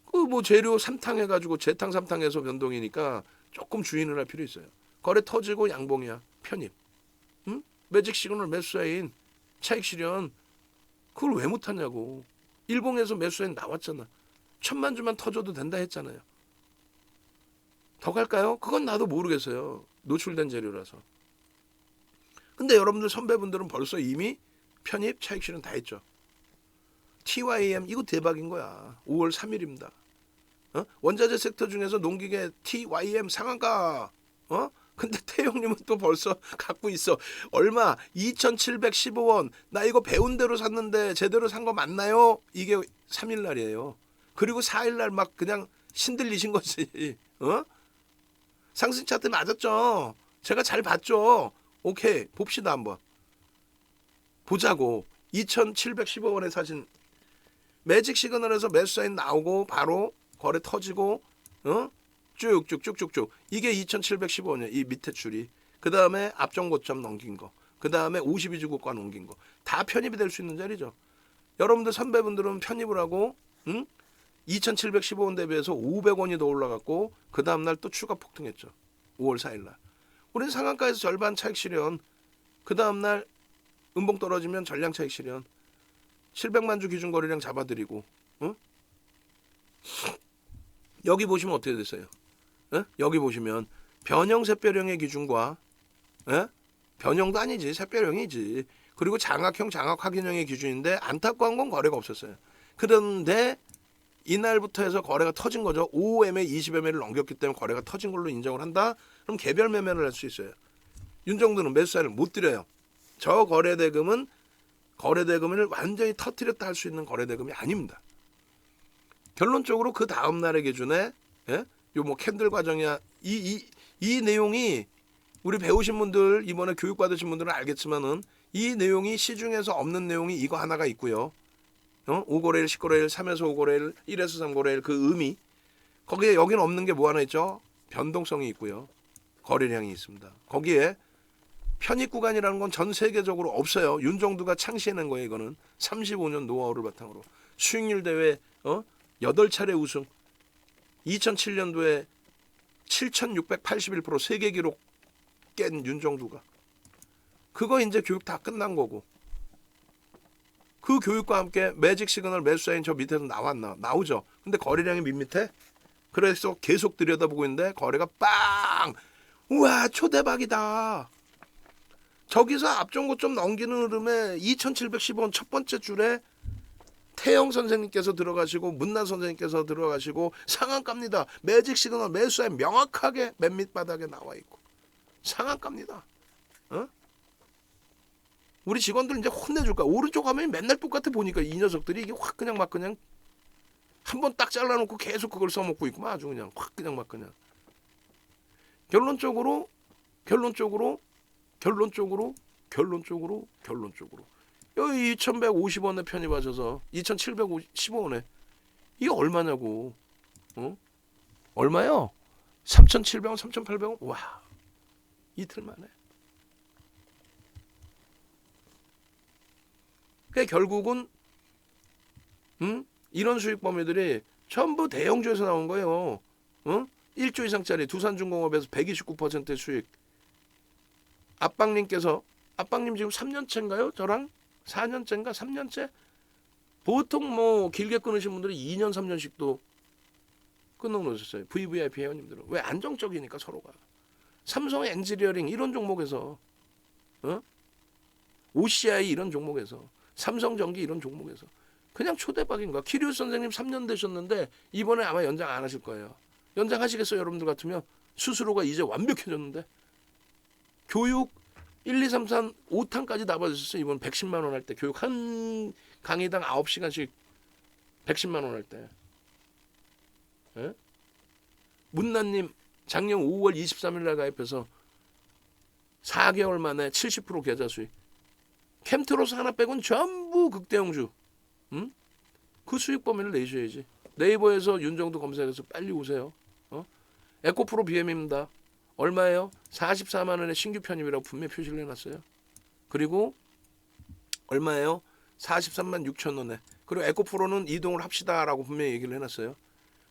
그 뭐 재료 3탕 해가지고 재탕 3탕에서 변동이니까 조금 주의는 할 필요 있어요. 거래 터지고 양봉이야. 편입. 매직 시그널 매수사인 차익 실현. 그걸 왜 못하냐고. 일봉에서 매수사인 나왔잖아. 1,000만 주만 터져도 된다 했잖아요. 더 갈까요? 그건 나도 모르겠어요. 노출된 재료라서. 근데 여러분들 선배분들은 벌써 이미 편입 차익 실현 다 했죠. TYM 이거 대박인 거야. 5월 3일입니다. 원자재 섹터 중에서 농기계 TYM 상한가 근데 태형님은 또 벌써 갖고 있어. 얼마? 2,715원. 나 이거 배운 대로 샀는데 제대로 산 거 맞나요? 이게 3일 날이에요. 그리고 4일 날 막 그냥 신들리신 거지. 어? 상승 차트 맞았죠? 제가 잘 봤죠? 오케이. 봅시다 한번. 보자고. 2,715원에 사신 매직 시그널에서 매수 사인 나오고 바로 거래 터지고 쭉쭉쭉쭉쭉 이게 2,715원이에요. 이 밑에 줄이. 그 다음에 앞전 고점 넘긴 거. 그 다음에 52주 고가 넘긴 거. 다 편입이 될 수 있는 자리죠. 여러분들 선배분들은 편입을 하고 2,715원 대비해서 500원이 더 올라갔고 그 다음날 또 추가 폭등했죠. 5월 4일날. 우리는 상한가에서 절반 차익 실현. 그 다음날 음봉 떨어지면 전량 차익 실현. 700만 주 기준 거래량 잡아드리고 여기 보시면 어떻게 됐어요? 여기 보시면 변형 샛별형의 기준과 변형도 아니지 샛별형이지. 그리고 장악형 장악 확인형의 기준인데 안타까운 건 거래가 없었어요. 그런데 이날부터 해서 거래가 터진 거죠. 5MA, 20MA를 넘겼기 때문에 거래가 터진 걸로 인정을 한다. 그럼 개별 매매를 할 수 있어요. 윤정도는 매수사를 못 드려요. 저 거래대금을 완전히 터뜨렸다 할 수 있는 거래대금이 아닙니다. 결론적으로 그 다음 날의 기준에 요 뭐 캔들 과정이야 이 내용이 우리 배우신 분들 이번에 교육 받으신 분들은 알겠지만은 이 내용이 시중에서 없는 내용이 이거 하나가 있고요. 5거래일, 10거래일, 3에서 5거래일, 1에서 3거래일 그 의미 거기에 여기는 없는 게 뭐 하나 있죠? 변동성이 있고요. 거래량이 있습니다. 거기에 편입 구간이라는 건 전 세계적으로 없어요. 윤정두가 창시해낸 거예요. 이거는 35년 노하우를 바탕으로 수익률 대회 8차례 우승 2007년도에 7,681% 세계 기록 깬 윤정두가 그거 이제 교육 다 끝난 거고 그 교육과 함께 매직 시그널 매수 사인 저 밑에서 나오죠. 근데 거래량이 밋밋해. 그래서 계속 들여다보고 있는데 거래가 빵! 우와 초대박이다. 저기서 앞전고점 넘기는 흐름에 2,710원 첫 번째 줄에 태영 선생님께서 들어가시고 문나 선생님께서 들어가시고 상한가입니다. 매직 시그널 매수에 명확하게 맨 밑바닥에 나와 있고 상한가입니다. 우리 직원들 이제 혼내줄 거야. 오른쪽 화면이 맨날 똑같아 보니까 이 녀석들이 이게 확 그냥 막 그냥 한 번 딱 잘라놓고 계속 그걸 써먹고 있구만. 아주 그냥 확 그냥 막 그냥 결론적으로 여기 2,150원에 편입하셔서 2,715원에 이게 얼마냐고. 얼마요? 3,700원 3,800원. 와 이틀 만에. 그러니까 결국은 이런 수익 범위들이 전부 대형주에서 나온 거예요. 1조 이상짜리 두산중공업에서 129%의 수익. 아빵님 지금 3년째인가요? 저랑 4년째인가 3년째? 보통 뭐 길게 끊으신 분들이 2년 3년씩도 끊어놓으셨어요. VVIP 회원님들은. 왜? 안정적이니까 서로가. 삼성 엔지니어링 이런 종목에서 OCI 이런 종목에서 삼성전기 이런 종목에서 그냥 초대박인가. 키리우 선생님 3년 되셨는데 이번에 아마 연장 안 하실 거예요. 연장하시겠어요? 여러분들 같으면 스스로가 이제 완벽해졌는데 교육 1, 2, 3, 4, 5탄까지 다 받으셨어요. 이번 110만 원 할 때 교육 한 강의당 9시간씩 110만 원 할 때. 문나님 작년 5월 23일 날 가입해서 4개월 만에 70% 계좌 수익. 캠트로스 하나 빼곤 전부 극대형주. 그 수익 범위를 내셔야지. 네이버에서 윤정두 검색해서 빨리 오세요. 에코프로 BM입니다. 얼마예요? 44만 원의 신규 편입이라고 분명히 표시를 해놨어요. 그리고 얼마예요? 43만 6천 원에. 그리고 에코프로는 이동을 합시다라고 분명히 얘기를 해놨어요.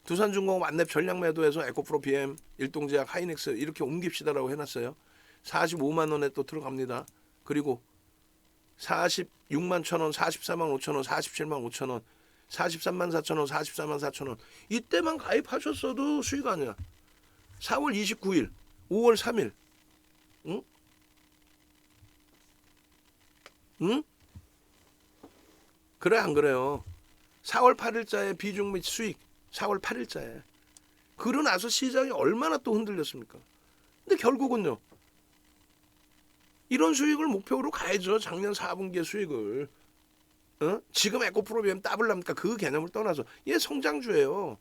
두산중공업 안랩 전략 매도해서 에코프로 BM, 일동제약, 하이닉스 이렇게 옮깁시다라고 해놨어요. 45만 원에 또 들어갑니다. 그리고 46만 1천 원, 44만 5천 원, 47만 5천 원, 43만 4천 원, 44만 4천 원. 이때만 가입하셨어도 수익 아니야. 4월 29일, 5월 3일. 응? 그래 안 그래요? 4월 8일자에 비중 및 수익 4월 8일자에. 그러고 나서 시장이 얼마나 또 흔들렸습니까? 근데 결국은요. 이런 수익을 목표로 가야죠. 작년 4분기의 수익을. 지금 에코프로비엠 따블랍니까? 그 개념을 떠나서 얘 성장주예요.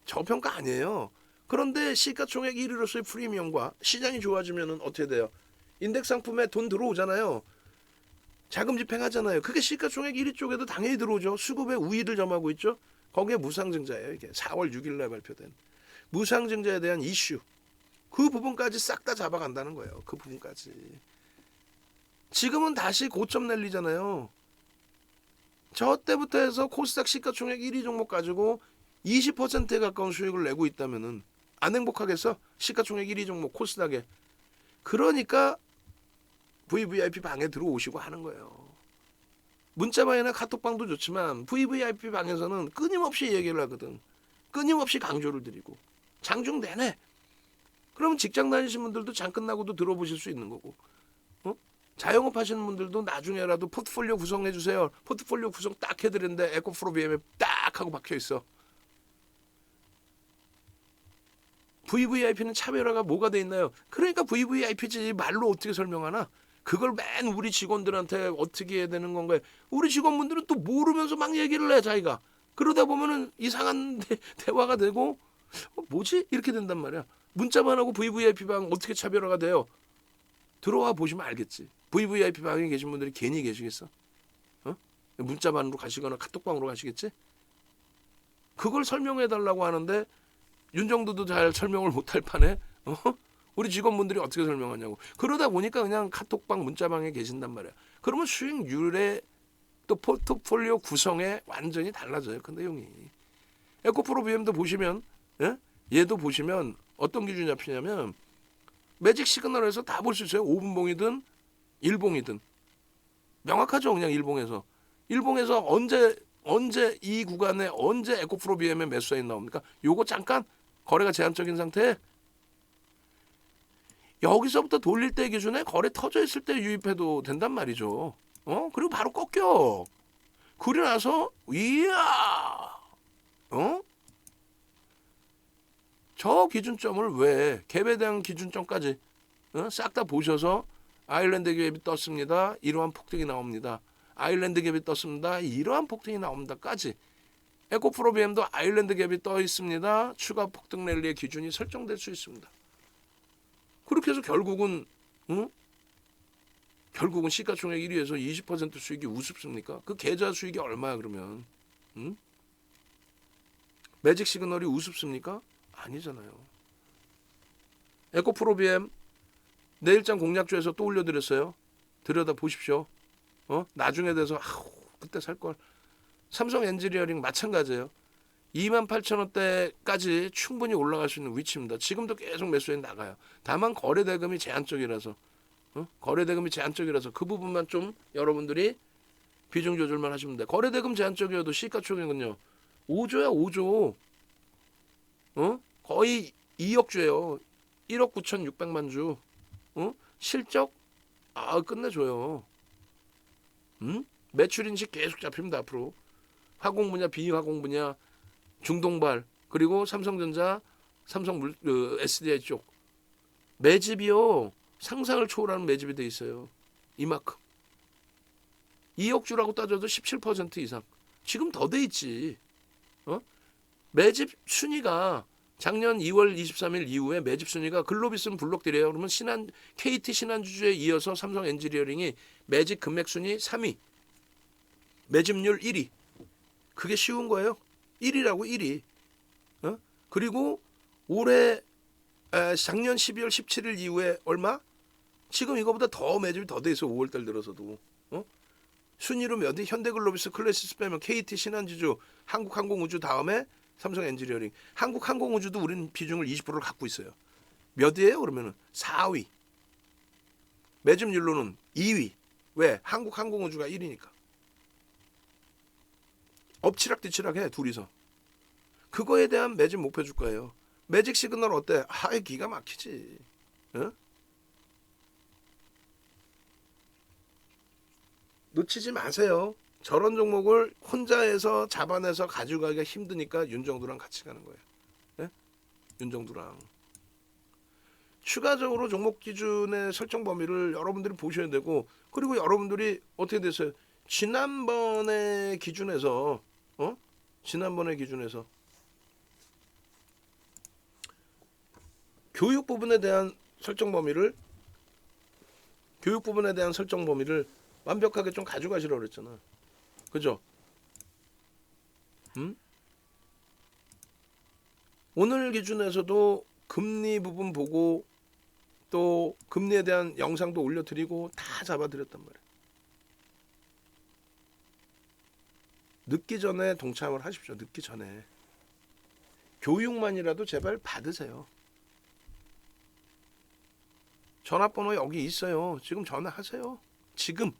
저평가 아니에요. 그런데 시가총액 1위로서의 프리미엄과 시장이 좋아지면 어떻게 돼요? 인덱스 상품에 돈 들어오잖아요. 자금 집행하잖아요. 그게 시가총액 1위 쪽에도 당연히 들어오죠. 수급의 우위를 점하고 있죠. 거기에 무상증자예요. 이게 4월 6일날 발표된 무상증자에 대한 이슈. 그 부분까지 싹 다 잡아간다는 거예요. 그 부분까지. 지금은 다시 고점 랠리잖아요. 저 때부터 해서 코스닥 시가총액 1위 종목 가지고 20%에 가까운 수익을 내고 있다면은 안 행복하겠어? 시가총액 1위 종목 코스닥에. 그러니까 VVIP 방에 들어오시고 하는 거예요. 문자방이나 카톡방도 좋지만 VVIP 방에서는 끊임없이 얘기를 하거든. 끊임없이 강조를 드리고 장중 내내. 그러면 직장 다니시는 분들도 장 끝나고도 들어보실 수 있는 거고. 자영업 하시는 분들도 나중에라도 포트폴리오 구성해 주세요. 포트폴리오 구성 딱 해드렸는데 에코프로비엠에 딱 하고 박혀 있어. VVIP는 차별화가 뭐가 돼 있나요? 그러니까 VVIP지 말로 어떻게 설명하나? 그걸 맨 우리 직원들한테 어떻게 해야 되는 건가요? 우리 직원분들은 또 모르면서 막 얘기를 해 자기가. 그러다 보면은 이상한 대화가 되고 뭐지? 이렇게 된단 말이야. 문자방하고 VVIP 방 어떻게 차별화가 돼요? 들어와 보시면 알겠지. VVIP 방에 계신 분들이 괜히 계시겠어? 문자방으로 가시거나 카톡방으로 가시겠지? 그걸 설명해 달라고 하는데 윤정도도 잘 설명을 못할 판에 우리 직원분들이 어떻게 설명하냐고. 그러다 보니까 그냥 카톡방 문자방에 계신단 말이야. 그러면 수익률에 또 포트폴리오 구성에 완전히 달라져요. 그 내용이. 에코프로비엠도 보시면 얘도 보시면 어떤 기준이 잡히냐면 매직 시그널에서 다 볼 수 있어요. 5분봉이든 1봉이든. 명확하죠. 그냥 일봉에서 언제 이 구간에 언제 에코프로비엠의 매수 사인 나옵니까? 요거 잠깐 거래가 제한적인 상태에 여기서부터 돌릴 때 기준에 거래 터져 있을 때 유입해도 된단 말이죠. 그리고 바로 꺾여. 그리고 나서 이야 저 기준점을 왜 갭에 대한 기준점까지 싹 다 보셔서 아일랜드 갭이 떴습니다. 이러한 폭등이 나옵니다. 아일랜드 갭이 떴습니다. 이러한 폭등이 나옵니다까지. 에코프로비엠도 아일랜드 갭이 떠 있습니다. 추가 폭등 랠리의 기준이 설정될 수 있습니다. 그렇게 해서 결국은 시가총액 1위에서 20% 수익이 우습습니까? 그 계좌 수익이 얼마야 그러면? 매직 시그널이 우습습니까? 아니잖아요. 에코프로비엠 내일장 공략주에서 또 올려드렸어요. 들여다 보십시오. 나중에 돼서 그때 살걸. 삼성 엔지니어링 마찬가지예요. 28,000원대까지 충분히 올라갈 수 있는 위치입니다. 지금도 계속 매수해 나가요. 다만 거래대금이 제한적이라서 그 부분만 좀 여러분들이 비중 조절만 하시면 돼. 거래대금 제한적이어도 시가총액은요 5조야 5조. 거의 2억 주예요. 1억 9,600만 주. 실적 끝내줘요. 매출 인식 계속 잡힙니다. 앞으로 화공 분야, 비화공 분야, 중동발 그리고 삼성전자, SDI 쪽 매집이요 상상을 초월하는 매집이 돼 있어요. 이만큼 2억 주라고 따져도 17% 이상. 지금 더 돼 있지. 매집 순위가 작년 2월 23일 이후에 매집 순위가 글로비스는 블록들이에요. 그러면 KT 신한주주에 이어서 삼성 엔지니어링이 매집 금액 순위 3위, 매집률 1위. 그게 쉬운 거예요. 1위라고 1위. 그리고 올해 작년 12월 17일 이후에 얼마? 지금 이거보다 더 매집이 더 돼 있어. 5월달 들어서도. 순위로 몇 위? 현대글로비스, 클래시스 빼면 KT 신한주주, 한국항공우주 다음에 삼성 엔지니어링. 한국항공우주도 우리는 비중을 20%를 갖고 있어요. 몇 위예요? 그러면은 4위. 매집률로는 2위. 왜? 한국항공우주가 1위니까. 엎치락뒤치락해 둘이서. 그거에 대한 매집 목표 줄 거예요. 매직 시그널 어때? 기가 막히지. 놓치지 마세요. 저런 종목을 혼자해서 잡아내서 가져가기가 힘드니까 윤정두랑 같이 가는 거예요. 윤정두랑. 추가적으로 종목 기준의 설정 범위를 여러분들이 보셔야 되고, 그리고 여러분들이 어떻게 됐어요? 지난번의 기준에서 지난번의 기준에서 교육 부분에 대한 설정 범위를 완벽하게 좀 가져가시라고 그랬잖아. 그죠? 음? 오늘 기준에서도 금리 부분 보고 또 금리에 대한 영상도 올려드리고 다 잡아드렸단 말이에요. 늦기 전에 동참을 하십시오. 늦기 전에. 교육만이라도 제발 받으세요. 전화번호 여기 있어요. 지금 전화하세요. 지금.